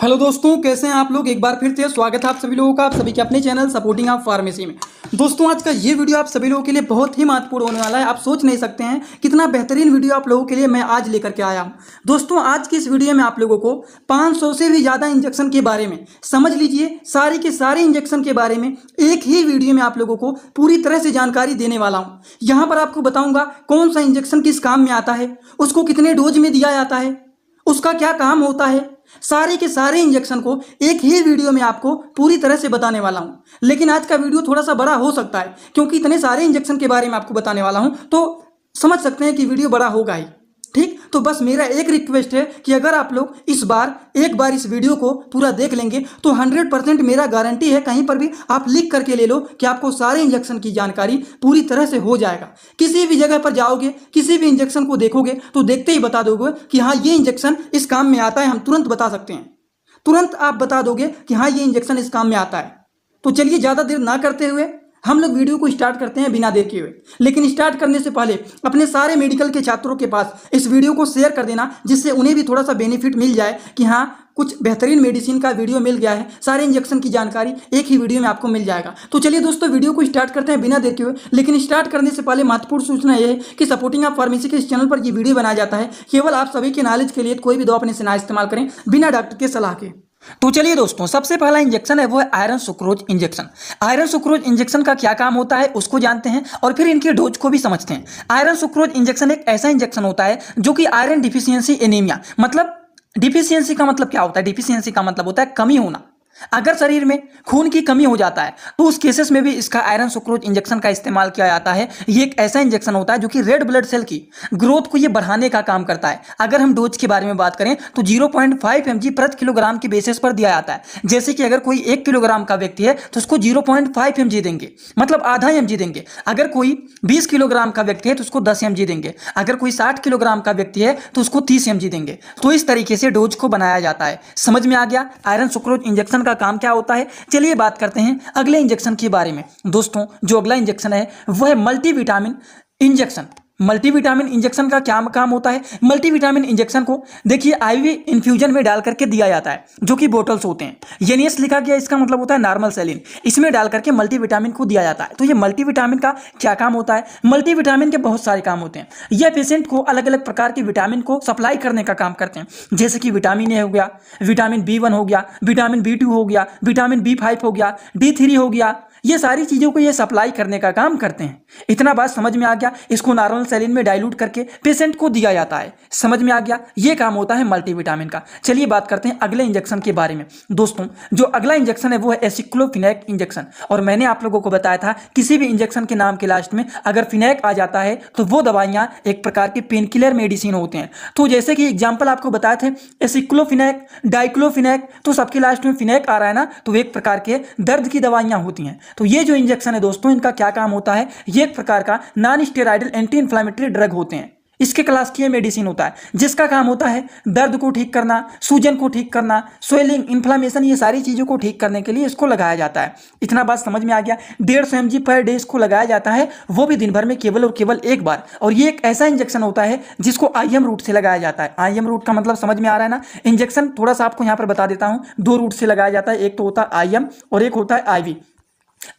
Hello दोस्तों, कैसे हैं आप लोग। एक बार फिर से स्वागत है आप सभी लोगों का आप सभी के अपने चैनल सपोर्टिंग ऑफ फार्मेसी में। दोस्तों, आज का ये वीडियो आप सभी लोगों के लिए बहुत ही महत्वपूर्ण होने वाला है। आप सोच नहीं सकते हैं कितना बेहतरीन वीडियो आप लोगों के लिए मैं आज लेकर के आया हूं। दोस्तों, आज की इस वीडियो में आप लोगों को 500 से भी ज़्यादा इंजेक्शन के बारे में समझ लीजिए, सारे के सारे इंजेक्शन के बारे में एक ही वीडियो में आप लोगों को पूरी तरह से जानकारी देने वाला हूँ। यहाँ पर आपको बताऊँगा कौन सा इंजेक्शन किस काम में आता है, उसको कितने डोज में दिया जाता है, उसका क्या काम होता है। सारे के सारे इंजेक्शन को एक ही वीडियो में आपको पूरी तरह से बताने वाला हूं। लेकिन आज का वीडियो थोड़ा सा बड़ा हो सकता है क्योंकि इतने सारे इंजेक्शन के बारे में आपको बताने वाला हूं, तो समझ सकते हैं कि वीडियो बड़ा होगा ही। ठीक, तो बस मेरा एक रिक्वेस्ट है कि अगर आप लोग एक बार इस वीडियो को पूरा देख लेंगे तो 100% मेरा गारंटी है, कहीं पर भी आप लिख करके ले लो कि आपको सारे इंजेक्शन की जानकारी पूरी तरह से हो जाएगा। किसी भी जगह पर जाओगे, किसी भी इंजेक्शन को देखोगे तो देखते ही बता दोगे कि हाँ ये इंजेक्शन इस काम में आता है। हम तुरंत बता सकते हैं, तुरंत आप बता दोगे कि हाँ ये इंजेक्शन इस काम में आता है। तो चलिए ज़्यादा देर ना करते हुए हम लोग वीडियो को स्टार्ट करते हैं बिना देर किए हुए। लेकिन स्टार्ट करने से पहले अपने सारे मेडिकल के छात्रों के पास इस वीडियो को शेयर कर देना, जिससे उन्हें भी थोड़ा सा बेनिफिट मिल जाए कि हाँ कुछ बेहतरीन मेडिसिन का वीडियो मिल गया है, सारे इंजेक्शन की जानकारी एक ही वीडियो में आपको मिल जाएगा। तो चलिए दोस्तों, वीडियो को स्टार्ट करते हैं बिना देर किए हुए। लेकिन स्टार्ट करने से पहले महत्वपूर्ण सूचना यह है कि सपोर्टिंग ऑफ फार्मेसी के इस चैनल पर यह वीडियो बनाया जाता है केवल आप सभी के नॉलेज के लिए। कोई भी दवा अपने से ना इस्तेमाल करें बिना डॉक्टर के सलाह के। तो चलिए दोस्तों, सबसे पहला इंजेक्शन है वो है iron sucrose injection. Iron sucrose injection का क्या काम होता है उसको जानते हैं और फिर इनके डोज को भी समझते हैं। आयरन सुक्रोज इंजेक्शन एक ऐसा इंजेक्शन होता है जो कि आयरन डिफिशियंसी एनीमिया, मतलब डिफिशियंसी का मतलब क्या होता है, डिफिशियंसी का मतलब होता है कमी होना। अगर शरीर में खून की कमी हो जाता है तो उस केसेस में भी इसका आयरन सुक्रोज इंजेक्शन का इस्तेमाल किया जाता है। ये एक ऐसा इंजेक्शन होता है जो कि रेड ब्लड सेल की ग्रोथ को ये बढ़ाने का काम करता है। अगर हम डोज के बारे में बात करें तो 0.5 mg प्रति किलोग्राम के बेसिस पर दिया जाता है। जैसे कि अगर कोई 1 किलोग्राम का व्यक्ति है तो उसको 0.5 mg देंगे, मतलब आधा mg देंगे। अगर कोई 20 किलोग्राम का व्यक्ति है तो उसको 10 mg देंगे। अगर कोई 60 किलोग्राम का व्यक्ति है तो उसको 30 mg देंगे। तो इस तरीके से डोज को बनाया जाता है। समझ में आ गया आयरन सुक्रोज इंजेक्शन का काम क्या होता है। चलिए बात करते हैं अगले इंजेक्शन के बारे में। दोस्तों, जो अगला इंजेक्शन है वह है मल्टीविटामिन इंजेक्शन। मल्टीविटामिन इंजेक्शन का क्या काम होता है। मल्टीविटामिन इंजेक्शन को देखिए आईवी इन्फ्यूजन में डाल करके दिया जाता है, जो कि बोटल्स होते हैं। एनएस लिखा गया, इसका मतलब होता है नॉर्मल सैलिन। इसमें डाल करके मल्टीविटामिन को दिया जाता है। तो ये मल्टीविटामिन का क्या काम होता है। मल्टीविटामिन के बहुत सारे काम होते हैं। यह पेशेंट को अलग अलग प्रकार के विटामिन को सप्लाई करने का काम करते हैं। जैसे कि विटामिन ए हो गया, विटामिन B1 हो गया, विटामिन B2 हो गया, विटामिन B5 हो गया, D3 हो गया। ये सारी चीज़ों को ये सप्लाई करने का काम करते हैं। इतना बात समझ में आ गया। इसको नॉर्मल सैलिन में डाइल्यूट करके पेशेंट को दिया जाता है। समझ में आ गया, ये काम होता है मल्टीविटामिन का। चलिए बात करते हैं अगले इंजेक्शन के बारे में। दोस्तों, जो अगला इंजेक्शन है वो है एसिक्लोफिनैक इंजेक्शन। और मैंने आप लोगों को बताया था किसी भी इंजेक्शन के नाम के लास्ट में अगर फिनैक आ जाता है तो वो दवाइयाँ एक प्रकार के पेन किलर मेडिसिन होते हैं। तो जैसे कि एग्जाम्पल आपको बताए थे एसिक्लोफिनैक, डाइक्लोफिनैक, तो सबके लास्ट में फिनैक आ रहा है ना, तो एक प्रकार के दर्द की दवाइयाँ होती हैं। तो ये जो इंजेक्शन है दोस्तों, इनका क्या काम होता है। ये एक प्रकार का non steroidal anti inflammatory drug होते हैं। इसके क्लास की मेडिसिन होता है जिसका काम होता है दर्द को ठीक करना, सूजन को ठीक करना, स्वेलिंग, इन्फ्लामेशन, ये सारी चीज़ों को ठीक करने के लिए इसको लगाया जाता है। इतना बात समझ में आ गया। 150 mg पर डे इसको लगाया जाता है, वो भी दिन भर में केवल और केवल एक बार। और ये एक ऐसा इंजेक्शन होता है जिसको IM रूट से लगाया जाता है। IM रूट का मतलब समझ में आ रहा है ना। इंजेक्शन थोड़ा सा आपको यहाँ पर बता देता हूँ, 2 रूट से लगाया जाता है। एक तो होता है IM और एक होता है IV।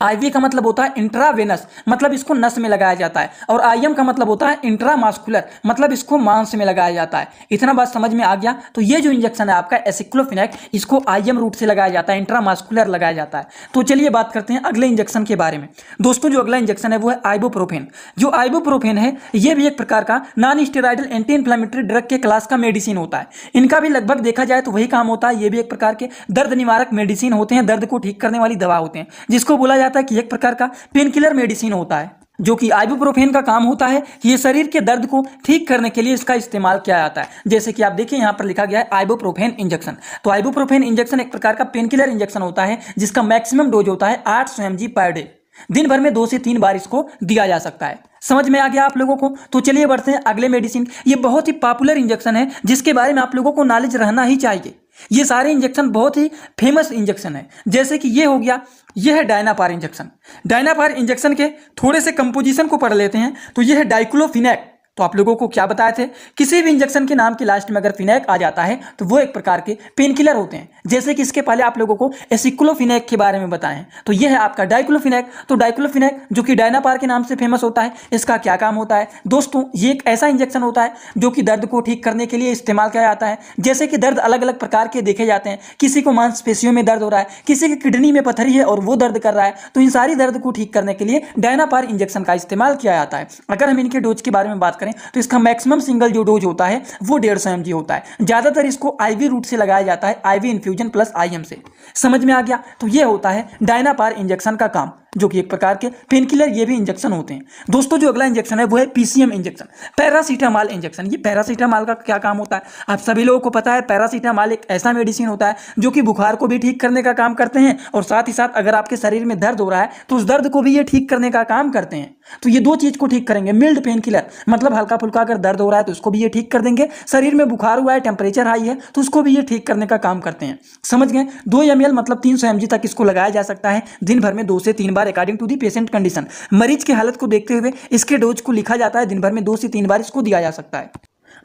आईवी का मतलब होता है इंट्रावेनस, मतलब इसको नस में लगाया जाता है। और आईएम का मतलब होता है इंट्रामास्कुलर, मतलब इसको मांस में लगाया जाता है। इतना बात समझ में आ गया। तो ये जो इंजेक्शन है आपका एसिक्लोफिनैक, इसको आईएम रूट से लगाया जाता है, इंट्रामास्कुलर लगाया जाता है। तो चलिए बात करते हैं अगले इंजेक्शन के बारे में। दोस्तों, जो अगला इंजेक्शन है वो है आइबुप्रोफेन। जो आइबुप्रोफेन है ये भी एक प्रकार का non steroidal anti inflammatory drug के क्लास का मेडिसिन होता है। इनका भी लगभग देखा जाए तो वही काम होता है। ये भी एक प्रकार के दर्द निवारक मेडिसिन होते हैं, दर्द को ठीक करने वाली दवा होते हैं, जिसको बोला जाता है कि एक प्रकार का पेन किलर मेडिसिन होता है। जो कि आइबुप्रोफेन का काम होता है ये शरीर के दर्द को ठीक करने के लिए इसका इस्तेमाल किया जाता है। जैसे कि आप देखिए यहाँ पर लिखा गया है आइबुप्रोफेन इंजेक्शन। तो आइबुप्रोफेन इंजेक्शन एक प्रकार का पेन किलर इंजेक्शन होता है जिसका मैक्सिमम डोज होता है 800 mg पर डे। दिन भर में 2 से 3 बार इसको दिया जा सकता है। समझ में आ गया आप लोगों को। तो चलिए बढ़ते हैं अगले मेडिसिन। ये बहुत ही पॉपुलर इंजेक्शन है जिसके बारे में आप लोगों को नॉलेज रहना ही चाहिए। ये सारे इंजेक्शन बहुत ही फेमस इंजेक्शन है। जैसे कि ये हो गया, ये है डायनापार इंजेक्शन। डायनापार इंजेक्शन के थोड़े से कंपोजिशन को पढ़ लेते हैं। तो ये है डाइक्लोफिनैक, तो आप लोगों को क्या बताए थे, किसी भी इंजेक्शन के नाम के लास्ट में अगर फिनैक आ जाता है तो वो एक प्रकार के पेन किलर होते हैं। जैसे कि इसके पहले आप लोगों को एसिक्लोफिनैक के बारे में बताएं हैं, तो ये है आपका डाइक्लोफिनैक। तो डाइक्लोफिनैक जो कि डायनापार के नाम से फेमस होता है, इसका क्या काम होता है दोस्तों, ये एक ऐसा इंजेक्शन होता है जो कि दर्द को ठीक करने के लिए इस्तेमाल किया जाता है। जैसे कि दर्द अलग अलग प्रकार के देखे जाते हैं, किसी को मांसपेशियों में दर्द हो रहा है, किसी की किडनी में पथरी है और वो दर्द कर रहा है, तो इन सारी दर्द को ठीक करने के लिए डायनापार इंजेक्शन का इस्तेमाल किया जाता है। अगर हम इनके डोज के बारे में बात करें तो इसका मैक्सिमम सिंगल जो डोज होता है वो 150 mg होता है। ज्यादातर इसको आईवी रूट से लगाया जाता है, आईवी इन्फ्यूजन प्लस आईएम से। समझ में आ गया? तो ये होता है डायनापार इंजेक्शन का काम, जो कि एक प्रकार के पेन किलर ये भी इंजेक्शन होते हैं। दोस्तों जो अगला इंजेक्शन है वो है पीसीएम इंजेक्शन, पैरासीटामॉल इंजेक्शन। ये पैरासीटामॉल का क्या काम होता है, आप सभी लोगों को पता है। पैरासीटामॉल एक ऐसा मेडिसिन होता है जो कि बुखार को भी ठीक करने का काम करते हैं और साथ ही साथ अगर आपके शरीर में दर्द हो रहा है तो उस दर्द को भी ये ठीक करने का काम करते हैं। तो ये दो चीज को ठीक करेंगे। मिल्ड पेन किलर मतलब हल्का फुल्का अगर दर्द हो रहा है तो उसको भी ये ठीक कर देंगे। शरीर में बुखार हुआ है, टेम्परेचर हाई है तो उसको भी ये ठीक करने का काम करते हैं। समझ गए? 2 ml मतलब 300 mg तक इसको लगाया जा सकता है दिन भर में 2 से 3 बार, according to the patient condition. मरीज की हालत को देखते हुए इसके डोज को लिखा जाता है, दिन भर में 2 से 3 बार इसको दिया जा सकता है।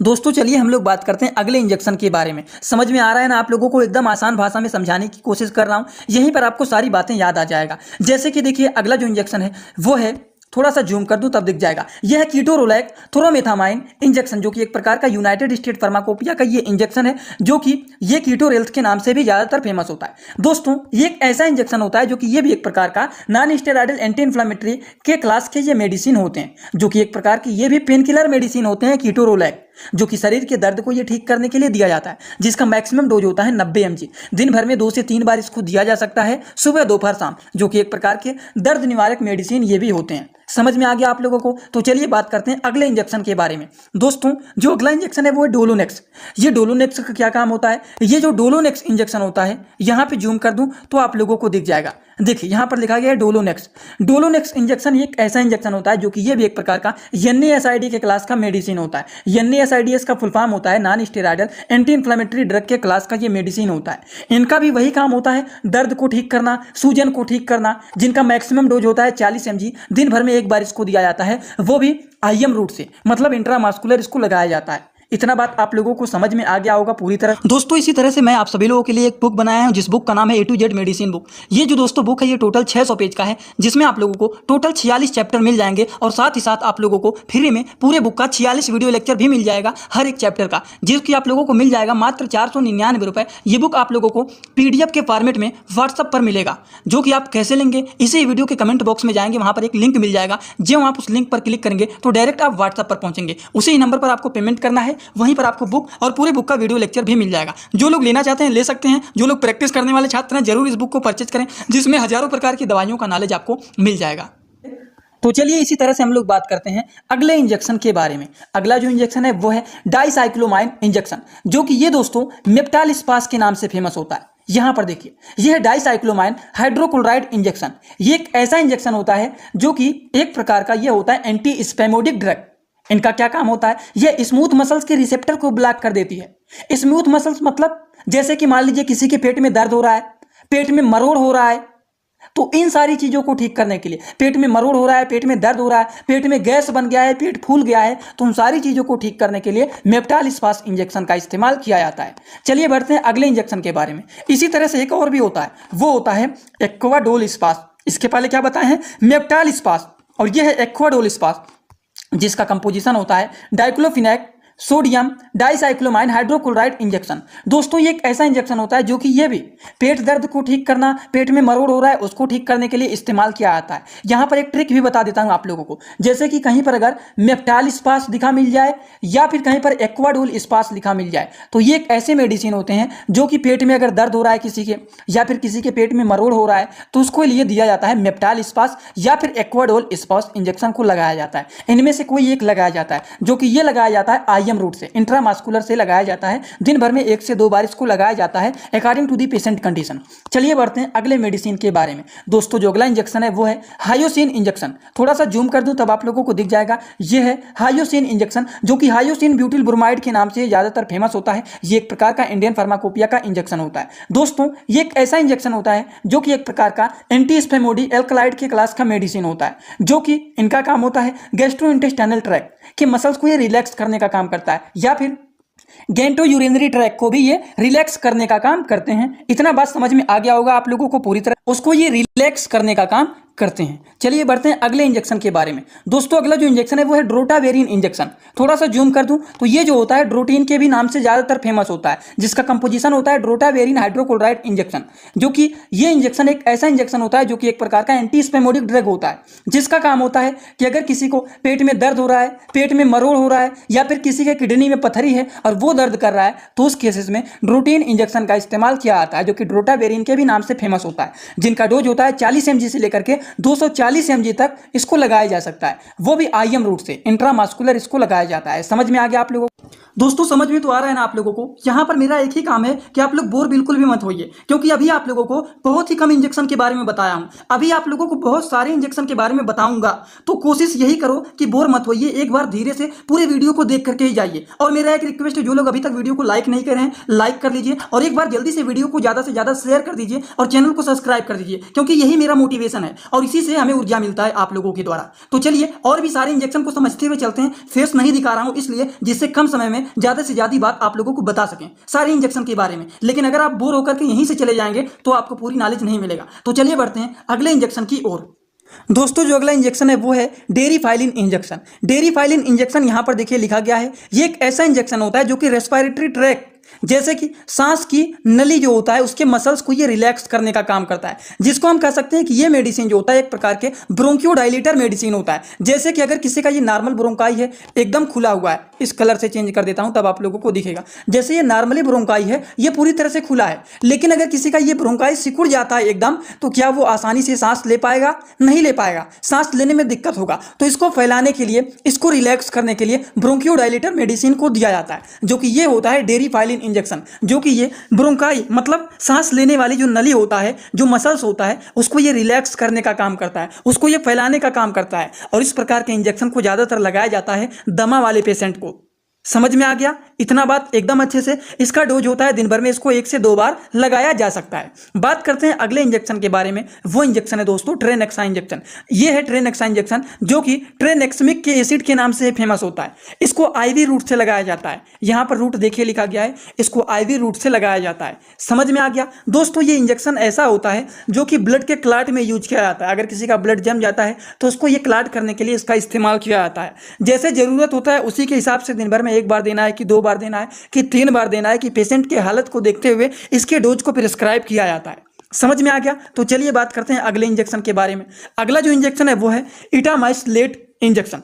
दोस्तों चलिए हम लोग बात करते हैं अगले इंजेक्शन के बारे में। समझ में आ रहा है ना? आप लोगों को एकदम आसान भाषा में समझाने की कोशिश कर रहा हूं, यहीं पर आपको सारी बातें याद आ जाएगा। जैसे कि देखिए अगला जो इंजेक्शन है वो है, थोड़ा सा जूम कर दूं तब दिख जाएगा, यह है कीटोरोलैक थोरोमेथामाइन इंजेक्शन, जो कि एक प्रकार का यूनाइटेड स्टेट फार्माकोपिया का ये इंजेक्शन है, जो कि ये कीटोरेल्थ के नाम से भी ज्यादातर फेमस होता है। दोस्तों ये एक ऐसा इंजेक्शन होता है जो कि ये भी एक प्रकार का नॉन स्टेरॉइडल एंटी इन्फ्लेमेटरी के क्लास के ये मेडिसिन होते हैं, जो कि एक प्रकार की ये भी पेन किलर मेडिसिन होते हैं कीटोरोलैक, जो कि शरीर के दर्द को ये ठीक करने के लिए दिया जाता है, जिसका मैक्सिमम डोज होता है 90 mg। दिन भर में 2 से 3 बार इसको दिया जा सकता है, सुबह दोपहर शाम, जो कि एक प्रकार के दर्द निवारक मेडिसिन ये भी होते हैं। समझ में आ गया आप लोगों को? तो चलिए बात करते हैं अगले इंजेक्शन के बारे में। दोस्तों जो अगला इंजेक्शन है वो है डोलोनेक्स। ये डोलोनेक्स का क्या काम होता है, ये जो डोलोनेक्स इंजेक्शन होता है, यहाँ पे जूम कर दूं तो आप लोगों को दिख जाएगा। देखिए यहाँ पर लिखा गया है डोलोनेक्स। डोलोनेक्स इंजेक्शन एक ऐसा इंजेक्शन होता है जो कि ये भी एक प्रकार का NSAID के क्लास का मेडिसिन होता है। NSAID इसका फुल फॉर्म होता है non steroidal anti inflammatory drug के क्लास का ये मेडिसिन होता है। इनका भी वही काम होता है, दर्द को ठीक करना, सूजन को ठीक करना, जिनका मैक्सिमम डोज होता है 40 mg। दिन भर में एक बार इसको दिया जाता है, वो भी आईएम रूट से, मतलब इंट्रामास्कुलर इसको लगाया जाता है। इतना बात आप लोगों को समझ में आ गया होगा पूरी तरह। दोस्तों इसी तरह से मैं आप सभी लोगों के लिए एक बुक बनाया हूं, जिस बुक का नाम है A to Z medicine book. ये जो दोस्तों बुक है ये टोटल 600 पेज का है, जिसमें आप लोगों को टोटल 46 चैप्टर मिल जाएंगे और साथ ही साथ आप लोगों को फ्री में पूरे बुक का 46 वीडियो लेक्चर भी मिल जाएगा हर एक चैप्टर का, जिसकी आप लोगों को मिल जाएगा मात्र 499 रुपये। ये बुक आप लोगों को PDF के फॉर्मेट में व्हाट्सअप पर मिलेगा, जो कि आप कैसे लेंगे इसी वीडियो के कमेंट बॉक्स में जाएंगे, वहां पर एक लिंक मिल जाएगा। जब आप उस लिंक पर क्लिक करेंगे तो डायरेक्ट आप व्हाट्सअप पर पहुंचेंगे, उसी नंबर पर आपको पेमेंट करना है, वहीं पर आपको बुक और पूरे बुक का वीडियो लेक्चर भी मिल जाएगा। जो लोग लेना चाहते हैं ले सकते हैं, जो लोग प्रैक्टिस करने वाले छात्र हैं जरूर इस बुक को परचेज करें, जिसमें हजारों प्रकार की दवाइयों का नॉलेज आपको मिल जाएगा। तो चलिए इसी तरह से हम लोग बात करते हैं अगले इंजेक्शन के बारे में। अगला जो इंजेक्शन है वो है डाइसाइक्लोमाइन इंजेक्शन, जो कि ये दोस्तों मेप्टाल स्पास के नाम से फेमस होता है। यहां पर देखिए यह है डाइसाइक्लोमाइन हाइड्रोक्लोराइड इंजेक्शन। ये एक ऐसा इंजेक्शन होता है जो कि एक प्रकार का ये होता है एंटी स्पेमोडिक ड्रग। इनका क्या काम होता है, यह स्मूथ मसल्स के रिसेप्टर को ब्लॉक कर देती है। स्मूथ मसल्स मतलब जैसे कि मान लीजिए किसी के पेट में दर्द हो रहा है, पेट में मरोड़ हो रहा है, तो इन सारी चीजों को ठीक करने के लिए, पेट में मरोड़ हो रहा है, पेट में दर्द हो रहा है, पेट में गैस बन गया है, पेट फूल गया है, तो उन सारी चीजों को ठीक करने के लिए मेप्टाल स्पास इंजेक्शन का इस्तेमाल किया जाता है। चलिए बढ़ते हैं अगले इंजेक्शन के बारे में। इसी तरह से एक और भी होता है, वो होता है एक्वाडोल स्पास। इसके पहले क्या बताए हैं, मेप्टाल स्पास, और यह है एक्वाडोल स्पास, जिसका कंपोजिशन होता है diclofenac sodium dicyclomine hydrochloride injection. दोस्तों ये एक ऐसा इंजेक्शन होता है जो कि ये भी पेट दर्द को ठीक करना, पेट में मरोड़ हो रहा है उसको ठीक करने के लिए इस्तेमाल किया जाता है। यहाँ पर एक ट्रिक भी बता देता हूँ आप लोगों को, जैसे कि कहीं पर अगर मेप्टाल स्पास लिखा मिल जाए या फिर कहीं पर एक्वाडोल स्पास लिखा मिल जाए, तो ये एक ऐसे मेडिसिन होते हैं जो कि पेट में अगर दर्द हो रहा है किसी के, या फिर किसी के पेट में मरोड़ हो रहा है, तो उसको लिए दिया जाता है मेप्टाल स्पास या फिर एक्वाडोल स्पास इंजेक्शन को लगाया जाता है। इनमें से कोई एक लगाया जाता है, जो कि ये लगाया जाता है आईएम रूट से, इंट्रामास्कुलर से लगाया जाता है। दिन भर में 1 से 2 बार इसको लगाया जाता है according to the patient condition. चलिए बढ़ते हैं अगले मेडिसिन के बारे में। दोस्तों जो अगला इंजेक्शन है वो है हायोसिन इंजेक्शन। थोड़ा सा जूम कर दूं तब आप लोगों को दिख जाएगा। ये है हायोसिन इंजेक्शन, जो कि हायोसिन ब्यूटिल ब्रोमाइड के नाम से ज़्यादातर फेमस होता है। ये एक प्रकार का इंडियन फार्माकोपिया का इंजेक्शन होता है। दोस्तों ये एक ऐसा इंजेक्शन होता है जो कि एक प्रकार का एंटी स्पेमोडी एल्कलाइड के क्लास का मेडिसिन होता है, जो कि इनका काम होता है गैस्ट्रोइंटेस्टाइनल ट्रैक्ट के मसल्स को ये रिलैक्स करने का काम करता है, या फिर गैंटो यूरिनरी ट्रैक को भी ये रिलैक्स करने का काम करते हैं। इतना बात समझ में आ गया होगा आप लोगों को पूरी तरह, उसको ये रिलैक्स करने का काम करते हैं। चलिए बढ़ते हैं अगले इंजेक्शन के बारे में। दोस्तों अगला जो इंजेक्शन है वो है ड्रोटावेरिन इंजेक्शन। थोड़ा सा जूम कर दूं तो ये जो होता है ड्रोटीन के भी नाम से ज़्यादातर फेमस होता है, जिसका कंपोजिशन होता है ड्रोटावेरिन हाइड्रोक्लोराइड इंजेक्शन, जो कि ये इंजेक्शन एक ऐसा इंजेक्शन होता है जो कि एक प्रकार का एंटी स्पेमोडिक ड्रग होता है, जिसका काम होता है कि अगर किसी को पेट में दर्द हो रहा है, पेट में मरोड़ हो रहा है, या फिर किसी के किडनी में पथरी है और वो दर्द कर रहा है, तो उस केसेस में ड्रोटीन इंजेक्शन का इस्तेमाल किया जाता है, जो कि ड्रोटावेरिन के भी नाम से फेमस होता है, जिनका डोज होता है 40 mg से लेकर के 240 mg तक इसको लगाया जा सकता है, वो भी आईएम रूट से, इंट्रामास्कुलर इसको लगाया जाता है। समझ में आ गया आप लोगों को? दोस्तों समझ में तो आ रहा है ना आप लोगों को? यहाँ पर मेरा एक ही काम है कि आप लोग बोर बिल्कुल भी मत होइए, क्योंकि अभी आप लोगों को बहुत ही कम इंजेक्शन के बारे में बताया हूँ। अभी आप लोगों को बहुत सारे इंजेक्शन के बारे में बताऊंगा, तो कोशिश यही करो कि बोर मत होइए, एक बार धीरे से पूरे वीडियो को देख करके ही जाइए। और मेरा एक रिक्वेस्ट है, जो लोग अभी तक वीडियो को लाइक नहीं कर रहे हैं, लाइक कर लीजिए, और एक बार जल्दी से वीडियो को ज़्यादा से ज़्यादा शेयर कर दीजिए और चैनल को सब्सक्राइब कर दीजिए, क्योंकि यही मेरा मोटिवेशन है और इसी से हमें ऊर्जा मिलता है आप लोगों के द्वारा। तो चलिए और भी सारे इंजेक्शन को समझते हुए चलते हैं। फेस नहीं दिखा रहा हूं इसलिए, जिससे कम समय में ज़्यादा से ज़्यादा बात आप लोगों को बता सकें सारे इंजेक्शन के बारे में। लेकिन अगर आप बोर होकर के यहीं से चले जाएंगे तो आपको पूरी नॉलेज नहीं मिलेगा। तो चलिए बढ़ते हैं अगले इंजेक्शन की ओर। दोस्तों जो अगला इंजेक्शन है वो है डेरिफाइलिन इंजेक्शन। डेरिफाइलिन इंजेक्शन यहाँ पर देखिए लिखा गया है। ये एक ऐसा इंजेक्शन होता है जो कि रेस्पिरेटरी ट्रैक, जैसे कि सांस की नली जो होता है उसके मसल्स को ये रिलैक्स करने का काम करता है, जिसको हम कह सकते हैं कि ये मेडिसिन जो होता है एक प्रकार के ब्रोंकियोडाइलेटर मेडिसिन होता है। जैसे कि अगर किसी का ये नॉर्मल ब्रोंकाई है, एकदम खुला हुआ है, इस कलर से चेंज कर देता हूं तब आप लोगों को दिखेगा। जैसे ये नॉर्मली ब्रोंकाई है, ये पूरी तरह से खुला है, लेकिन अगर किसी का ये ब्रोंकाई सिकुड़ जाता है एकदम, तो क्या वो आसानी से सांस ले पाएगा? नहीं ले पाएगा, सांस लेने में दिक्कत होगा। तो इसको फैलाने के लिए, इसको रिलैक्स करने के लिए ब्रोंकियोडाइलेटर मेडिसिन को दिया जाता है, जो कि ये होता है डेरिफाइलिन इंजेक्शन, जो कि ये ब्रोंकाई मतलब सांस लेने वाली जो नली होता है, जो मसल्स होता है, उसको ये रिलैक्स करने का काम करता है, उसको ये फैलाने का काम करता है। और इस प्रकार के इंजेक्शन को ज़्यादातर लगाया जाता है दमा वाले पेशेंट को। समझ में आ गया? इतना बात एकदम अच्छे से। इसका डोज होता है दिन भर में इसको 1 से 2 बार लगाया जा सकता है। बात करते हैं अगले इंजेक्शन के बारे में। वो इंजेक्शन है दोस्तों ट्रेनेक्सा इंजेक्शन। ये है ट्रेनेक्सा इंजेक्शन, जो कि ट्रेनेक्समिक के एसिड के नाम से फेमस होता है। इसको आईवी रूट से लगाया जाता है। यहाँ पर रूट देखिए लिखा गया है, इसको आईवी रूट से लगाया जाता है। समझ में आ गया दोस्तों? ये इंजेक्शन ऐसा होता है जो कि ब्लड के क्लाट में यूज किया जाता है। अगर किसी का ब्लड जम जाता है तो उसको ये क्लाट करने के लिए इसका इस्तेमाल किया जाता है। जैसे जरूरत होता है उसी के हिसाब से दिन भर में 1 बार देना है कि 2 बार देना है कि 3 बार देना है, कि पेशेंट के हालत को देखते हुए इसके डोज को प्रिस्क्राइब किया जाता है। समझ में आ गया? तो चलिए बात करते हैं अगले इंजेक्शन के बारे में। अगला जो इंजेक्शन है वो है इटामाइसलेट इंजेक्शन।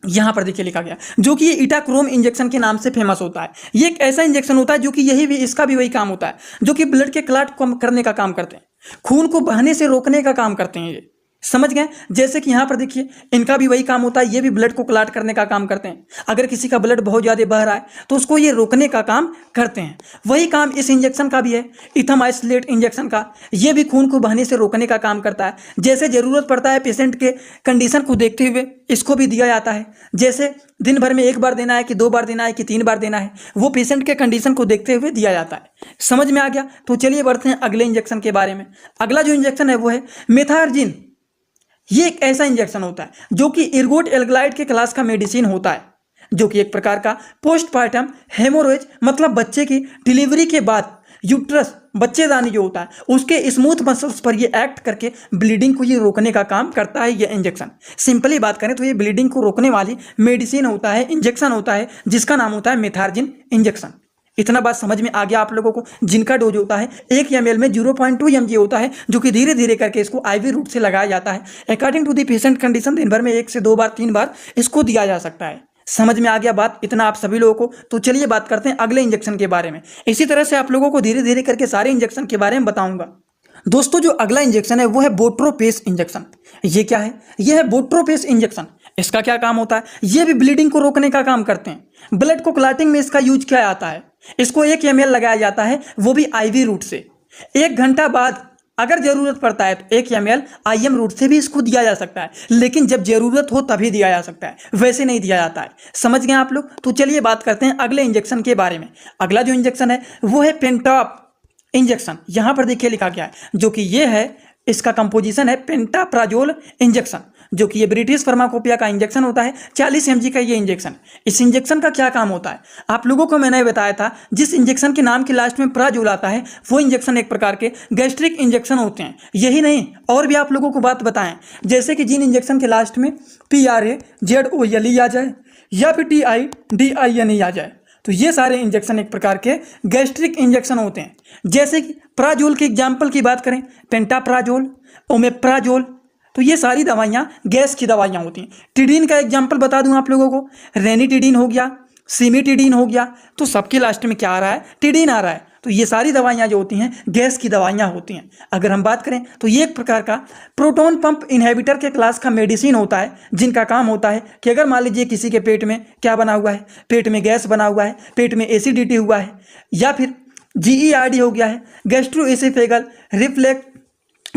यहाँ पर देखिए लिखा गया, जो कि ये इटाक्रोम इंजेक्शन के नाम से फेमस होता है। ये एक ऐसा इंजेक्शन होता है जो कि यही भी, इसका भी वही काम होता है, जो कि ब्लड के क्लॉट कम करने का काम करते हैं, खून को बहने से रोकने का काम करते हैं ये। समझ गए? जैसे कि यहाँ पर देखिए इनका भी वही काम होता है, ये भी ब्लड को क्लॉट करने का काम करते हैं। अगर किसी का ब्लड बहुत ज़्यादा बह रहा है तो उसको ये रोकने का काम करते हैं। वही काम इस इंजेक्शन का भी है, इथामाइसलेट इंजेक्शन का। ये भी खून को बहने से रोकने का काम करता है। जैसे ज़रूरत पड़ता है पेशेंट के कंडीशन को देखते हुए इसको भी दिया जाता है। जैसे दिन भर में 1 बार देना है कि 2 बार देना है कि 3 बार देना है, वो पेशेंट के कंडीशन को देखते हुए दिया जाता है। समझ में आ गया? तो चलिए बढ़ते हैं अगले इंजेक्शन के बारे में। अगला जो इंजेक्शन है वो है मेथार्जिन। ये एक ऐसा इंजेक्शन होता है जो कि इर्गोट एल्गलाइड के क्लास का मेडिसिन होता है, जो कि एक प्रकार का पोस्टपार्टम हेमोरेज मतलब बच्चे की डिलीवरी के बाद यूट्रस बच्चेदानी जो होता है उसके स्मूथ मसल्स पर ये एक्ट करके ब्लीडिंग को ये रोकने का काम करता है। ये इंजेक्शन सिंपली बात करें तो ये ब्लीडिंग को रोकने वाली मेडिसिन होता है, इंजेक्शन होता है, जिसका नाम होता है मेथार्जिन इंजेक्शन। इतना बात समझ में आ गया आप लोगों को? जिनका डोज होता है 1 ml में 0.2 mg होता है, जो कि धीरे धीरे करके इसको आईवी रूट से लगाया जाता है। According to the patient condition दिन भर में 1 से 2 बार 3 बार इसको दिया जा सकता है। समझ में आ गया बात इतना आप सभी लोगों को? तो चलिए बात करते हैं अगले इंजेक्शन के बारे में। इसी तरह से आप लोगों को धीरे धीरे करके सारे इंजेक्शन के बारे में बताऊंगा। दोस्तों जो अगला इंजेक्शन है वो है बोट्रोपेस इंजेक्शन। ये क्या है? ये है बोट्रोपेस इंजेक्शन। इसका क्या काम होता है? ये भी ब्लीडिंग को रोकने का काम करते हैं। ब्लड को क्लॉटिंग में इसका यूज किया जाता है। इसको 1 ml लगाया जाता है, वो भी IV रूट से। 1 घंटा बाद अगर जरूरत पड़ता है तो 1 ml IM रूट से भी इसको दिया जा सकता है, लेकिन जब जरूरत हो तभी दिया जा सकता है, वैसे नहीं दिया जाता है। समझ गए आप लोग? तो चलिए बात करते हैं अगले इंजेक्शन के बारे में। अगला जो इंजेक्शन है वो है पेंटॉप इंजेक्शन। यहां पर देखिए लिखा गया है, जो कि ये है, इसका कंपोजिशन है पेंटाप्राजोल इंजेक्शन, जो कि ये ब्रिटिश फार्माकोपिया का इंजेक्शन होता है। 40 mg का ये इंजेक्शन। इस इंजेक्शन का क्या काम होता है? आप लोगों को मैंने बताया था, जिस इंजेक्शन के नाम के लास्ट में प्राजोल आता है वो इंजेक्शन एक प्रकार के गैस्ट्रिक इंजेक्शन होते हैं। यही नहीं, और भी आप लोगों को बात बताएं, जैसे कि जिन इंजेक्शन के लास्ट में PRAZOLE आ जाए या फिर TIDINE आ जाए, तो ये सारे इंजेक्शन एक प्रकार के गैस्ट्रिक इंजेक्शन होते हैं। जैसे कि प्राजोल के एग्जाम्पल की बात करें, पेंटाप्राजोल, ओमेप्राजोल, तो ये सारी दवाइयाँ गैस की दवाइयाँ होती हैं। टिडीन का एग्जाम्पल बता दूं आप लोगों को, रेनिटिडीन हो गया, सिमिटिडीन हो गया, तो सबके लास्ट में क्या आ रहा है? टिडीन आ रहा है। तो ये सारी दवाइयाँ जो होती हैं गैस की दवाइयाँ होती हैं। अगर हम बात करें तो ये एक प्रकार का प्रोटॉन पंप इनहिबिटर के क्लास का मेडिसिन होता है, जिनका काम होता है कि अगर मान लीजिए किसी के पेट में क्या बना हुआ है, पेट में गैस बना हुआ है, पेट में एसिडिटी हुआ है, या फिर GERD हो गया है, गैस्ट्रोएसोफेगल रिफ्लक्स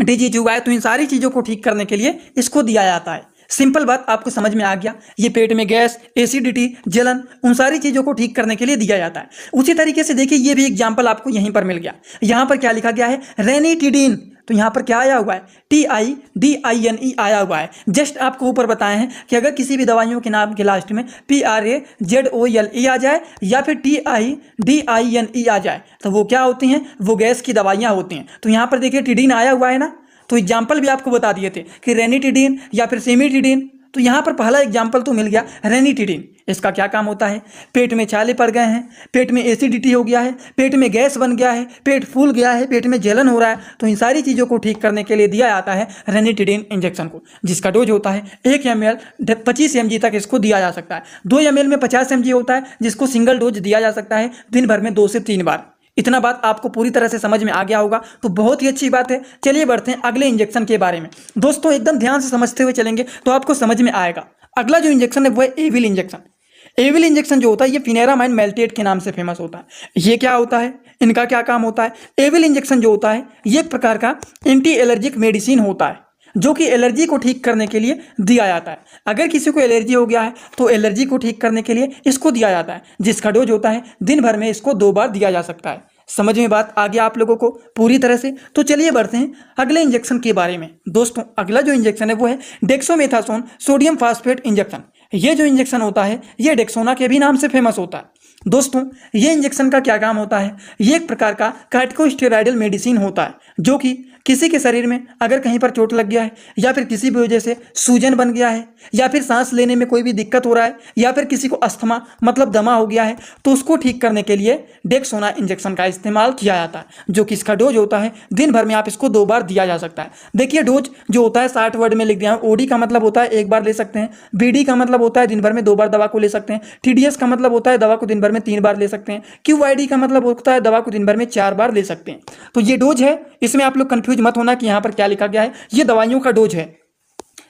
डिजीज हुआ है, तो इन सारी चीज़ों को ठीक करने के लिए इसको दिया जाता है। सिंपल बात आपको समझ में आ गया। ये पेट में गैस, एसिडिटी, जलन, उन सारी चीज़ों को ठीक करने के लिए दिया जाता है। उसी तरीके से देखिए, ये भी एग्जाम्पल आपको यहीं पर मिल गया। यहाँ पर क्या लिखा गया है? रेनिटिडीन। तो यहाँ पर क्या आया हुआ है? TIDINE आया हुआ है। जस्ट आपको ऊपर बताए हैं कि अगर किसी भी दवाइयों के नाम के लास्ट में PRAZOLE आ जाए या फिर TIDINE आ जाए, तो वो क्या होती हैं? वो गैस की दवाइयाँ होती हैं। तो यहाँ पर देखिए टिडीन आया हुआ है ना, तो एग्जाम्पल भी आपको बता दिए थे कि रेनिटिडीन या फिर सिमिटिडीन। तो यहाँ पर पहला एग्जाम्पल तो मिल गया रेनिटिडीन। इसका क्या काम होता है? पेट में छाले पड़ गए हैं, पेट में एसिडिटी हो गया है, पेट में गैस बन गया है, पेट फूल गया है, पेट में जलन हो रहा है, तो इन सारी चीज़ों को ठीक करने के लिए दिया जाता है रेनिटिडीन इंजेक्शन को, जिसका डोज होता है 1 ml 25 mg तक इसको दिया जा सकता है। 2 ml में 50 mg होता है, जिसको सिंगल डोज दिया जा सकता है दिन भर में 2 से 3 बार। इतना बात आपको पूरी तरह से समझ में आ गया होगा, तो बहुत ही अच्छी बात है। चलिए बढ़ते हैं अगले इंजेक्शन के बारे में। दोस्तों एकदम ध्यान से समझते हुए चलेंगे तो आपको समझ में आएगा। अगला जो इंजेक्शन है वो है एविल इंजेक्शन। एविल इंजेक्शन जो होता है ये फिनेरामाइन मेल्टेट के नाम से फेमस होता है। ये क्या होता है? इनका क्या काम होता है? एविल इंजेक्शन जो होता है ये एक प्रकार का एंटी एलर्जिक मेडिसिन होता है, जो कि एलर्जी को ठीक करने के लिए दिया जाता है। अगर किसी को एलर्जी हो गया है तो एलर्जी को ठीक करने के लिए इसको दिया जाता है, जिसका डोज होता है दिन भर में इसको 2 बार दिया जा सकता है। समझ में बात आ गया आप लोगों को पूरी तरह से? तो चलिए बढ़ते हैं अगले इंजेक्शन के बारे में। दोस्तों अगला जो इंजेक्शन है वो है डेक्सोमेथासोन सोडियम फास्फेट इंजेक्शन। ये जो इंजेक्शन होता है ये डेक्सोना के भी नाम से फेमस होता है। दोस्तों ये इंजेक्शन का क्या काम होता है? ये एक प्रकार का कार्टिकोस्टेरॉइडल मेडिसिन होता है, जो कि किसी के शरीर में अगर कहीं पर चोट लग गया है, या फिर किसी भी वजह से सूजन बन गया है, या फिर सांस लेने में कोई भी दिक्कत हो रहा है, या फिर किसी को अस्थमा मतलब दमा हो गया है, तो उसको ठीक करने के लिए डेक्सोना इंजेक्शन का इस्तेमाल किया जाता है, जो कि इसका डोज होता है दिन भर में आप इसको 2 बार दिया जा सकता है। देखिए डोज जो होता है 60 वर्ड में लिख दिया है। OD का मतलब होता है 1 बार ले सकते हैं, BD का मतलब होता है दिन भर में 2 बार दवा को ले सकते हैं, TDS का मतलब होता है दवा को दिन भर में 3 बार ले सकते हैं, QID का मतलब होता है दवा को दिन भर में 4 बार ले सकते हैं। तो ये डोज है, इसमें आप लोग कंफ्यूज मत होना कि यहाँ पर क्या लिखा गया है। ये दवाइयों का डोज है।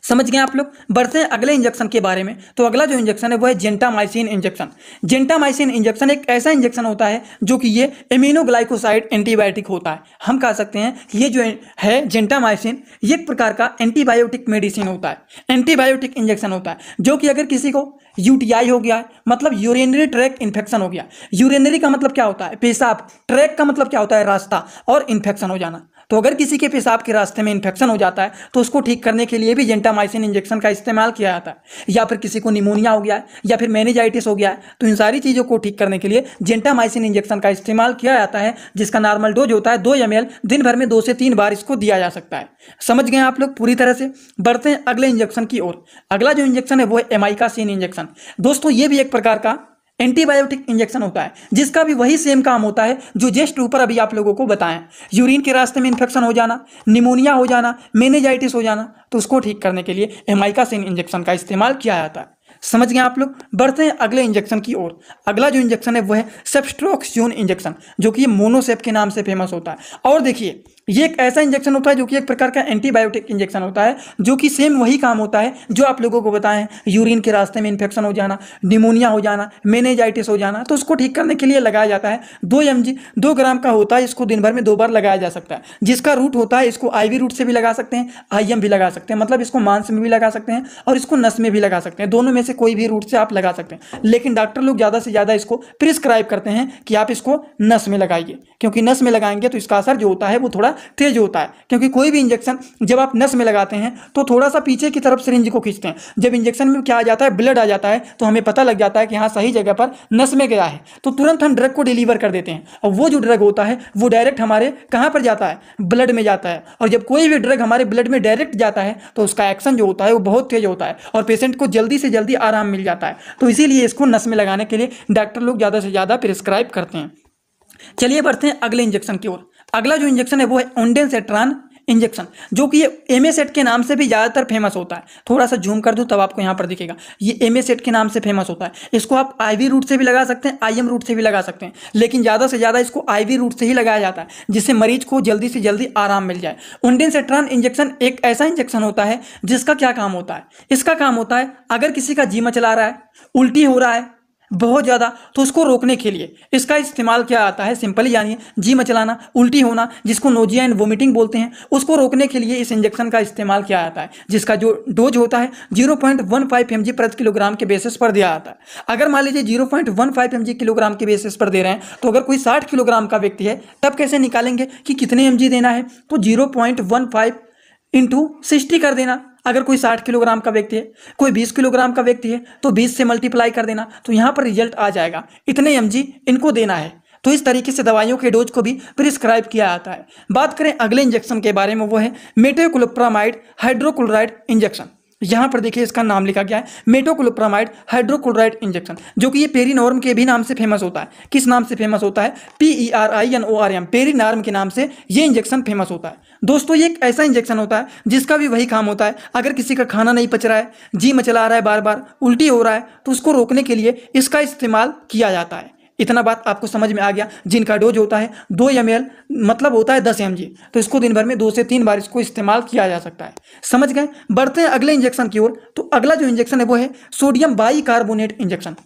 समझ गए आप लोग? बढ़ते हैं अगले इंजेक्शन के बारे में। तो अगला जो इंजेक्शन है वो है जेंटामाइसिन इंजेक्शन। जेंटामाइसिन इंजेक्शन एक ऐसा इंजेक्शन होता है जो कि ये एमिनोग्लाइकोसाइड एंटीबायोटिक होता है। हम कह सकते हैं कि ये जो है जेंटामाइसिन ये एक प्रकार का एंटीबायोटिक मेडिसिन होता है, एंटीबायोटिक इंजेक्शन होता है, जो कि अगर किसी को UTI हो गया है, मतलब यूरिनरी ट्रैक्ट इन्फेक्शन हो गया। यूरिनरी का मतलब क्या होता है? पेशाब। ट्रैक का मतलब क्या होता है? रास्ता। और इन्फेक्शन हो जाना। तो अगर किसी के पेशाब के रास्ते में इन्फेक्शन हो जाता है तो उसको ठीक करने के लिए भी जेंटामाइसिन इंजेक्शन का इस्तेमाल किया जाता है। या फिर किसी को निमोनिया हो गया है, या फिर मेनिंजाइटिस हो गया है, तो इन सारी चीज़ों को ठीक करने के लिए जेंटामाइसिन इंजेक्शन का इस्तेमाल किया जाता है, जिसका नॉर्मल डोज होता है 2 ml दिन भर में 2 से 3 बार इसको दिया जा सकता है। समझ गए आप लोग पूरी तरह से? बढ़ते हैं अगले इंजेक्शन की ओर। अगला जो इंजेक्शन है वो है एमाइकासिन इंजेक्शन। दोस्तों ये भी एक प्रकार का एंटीबायोटिक इंजेक्शन होता है, जिसका भी वही सेम काम होता है जो जस्ट ऊपर अभी आप लोगों को बताएं। यूरिन के रास्ते में इन्फेक्शन हो जाना, निमोनिया हो जाना, मेनिंजाइटिस हो जाना, तो उसको ठीक करने के लिए एमाइकासिन इंजेक्शन का इस्तेमाल किया जाता है। समझ गए आप लोग। बढ़ते हैं अगले इंजेक्शन की ओर। अगला जो इंजेक्शन है वो है सेफ्ट्रोक्सोन इंजेक्शन, जो कि मोनोसेप के नाम से फेमस होता है। और देखिए ये एक ऐसा इंजेक्शन होता है जो कि एक प्रकार का एंटीबायोटिक इंजेक्शन होता है, जो कि सेम वही काम होता है जो आप लोगों को बताएं, यूरिन के रास्ते में इन्फेक्शन हो जाना, निमोनिया हो जाना, मेनिंजाइटिस हो जाना, तो उसको ठीक करने के लिए लगाया जाता है। 2 ग्राम का होता है, इसको दिन भर में 2 बार लगाया जा सकता है। जिसका रूट होता है इसको IV रूट से भी लगा सकते हैं, IM भी लगा सकते हैं, मतलब इसको मांस में भी लगा सकते हैं और इसको नस में भी लगा सकते हैं। दोनों में से कोई भी रूट से आप लगा सकते हैं, लेकिन डॉक्टर लोग ज़्यादा से ज़्यादा इसको प्रिस्क्राइब करते हैं कि आप इसको नस में लगाइए, क्योंकि नस में लगाएंगे तो इसका असर जो होता है वो थोड़ा तेज होता है। क्योंकि कोई भी इंजेक्शन जब आप नस में लगाते हैं तो थोड़ा सा पीछे की तरफ सिरिंज को खींचते हैं, जब इंजेक्शन में क्या आ जाता है, ब्लड आ जाता है, तो हमें पता लग जाता है कि हाँ सही जगह पर नस में गया है, तो तुरंत हम ड्रग को डिलीवर कर देते हैं। और वो जो ड्रग होता है वो डायरेक्ट हमारे कहाँ पर जाता है, ब्लड में जाता है। और जब कोई भी ड्रग हमारे ब्लड में डायरेक्ट जाता है तो उसका एक्शन जो होता है वो बहुत तेज होता है और पेशेंट को जल्दी से जल्दी आराम मिल जाता है। तो इसीलिए इसको नस में लगाने के लिए डॉक्टर लोग ज़्यादा से ज़्यादा प्रिस्क्राइब करते हैं। चलिए बढ़ते हैं अगले इंजेक्शन की ओर। अगला जो इंजेक्शन है वो है ओंडेनसेट्रान इंजेक्शन, जो कि ये एमेसेट के नाम से भी ज़्यादातर फेमस होता है। थोड़ा सा जूम कर दूं तब आपको यहाँ पर दिखेगा, ये एमेसेट के नाम से फेमस होता है। इसको आप IV रूट से भी लगा सकते हैं, IM रूट से भी लगा सकते हैं, लेकिन ज़्यादा से ज़्यादा इसको IV रूट से ही लगाया जाता है, जिससे मरीज को जल्दी से जल्दी आराम मिल जाए। ओंडेनसेट्रान इंजेक्शन एक ऐसा इंजेक्शन होता है जिसका क्या काम होता है, इसका काम होता है अगर किसी का जी मचला रहा है, उल्टी हो रहा है बहुत ज़्यादा, तो उसको रोकने के लिए इसका इस्तेमाल क्या आता है, सिंपली जानिए, जी मचलाना, उल्टी होना, जिसको नोजिया एंड वोमिटिंग बोलते हैं, उसको रोकने के लिए इस इंजेक्शन का इस्तेमाल किया जाता है, जिसका जो डोज होता है 0.15 mg प्रति किलोग्राम के बेसिस पर दिया जाता है। अगर मान लीजिए 0.15 mg किलोग्राम के बेसिस पर दे रहे हैं, तो अगर कोई 60 किलोग्राम का व्यक्ति है तब कैसे निकालेंगे कि कितने mg देना है, तो 0.15 इंटू 60 कर देना। अगर कोई 60 किलोग्राम का व्यक्ति है, कोई 20 किलोग्राम का व्यक्ति है, तो 20 से मल्टीप्लाई कर देना, तो यहाँ पर रिजल्ट आ जाएगा, इतने mg इनको देना है। तो इस तरीके से दवाइयों के डोज को भी प्रिस्क्राइब किया जाता है। बात करें अगले इंजेक्शन के बारे में, वो है मेटोक्लोप्रामाइड हाइड्रोक्लोराइड इंजेक्शन। यहाँ पर देखिए इसका नाम लिखा गया है मेटोक्लोप्रामाइड हाइड्रोक्लोराइड इंजेक्शन, जो कि ये पेरिनॉर्म के भी नाम से फेमस होता है। किस नाम से फेमस होता है, PERINORM, पेरिनॉर्म के नाम से ये इंजेक्शन फेमस होता है। दोस्तों ये एक ऐसा इंजेक्शन होता है जिसका भी वही काम होता है, अगर किसी का खाना नहीं पच रहा है, जी मचला रहा है, बार बार उल्टी हो रहा है, तो उसको रोकने के लिए इसका इस्तेमाल किया जाता है। इतना बात आपको समझ में आ गया। जिनका डोज होता है 2 ml, मतलब होता है 10 mg, तो इसको दिन भर में 2 से 3 बार इसको इस्तेमाल किया जा सकता है। समझ गए। बढ़ते हैं अगले इंजेक्शन की ओर। तो अगला जो इंजेक्शन है वो है सोडियम बाइकार्बोनेट इंजेक्शन।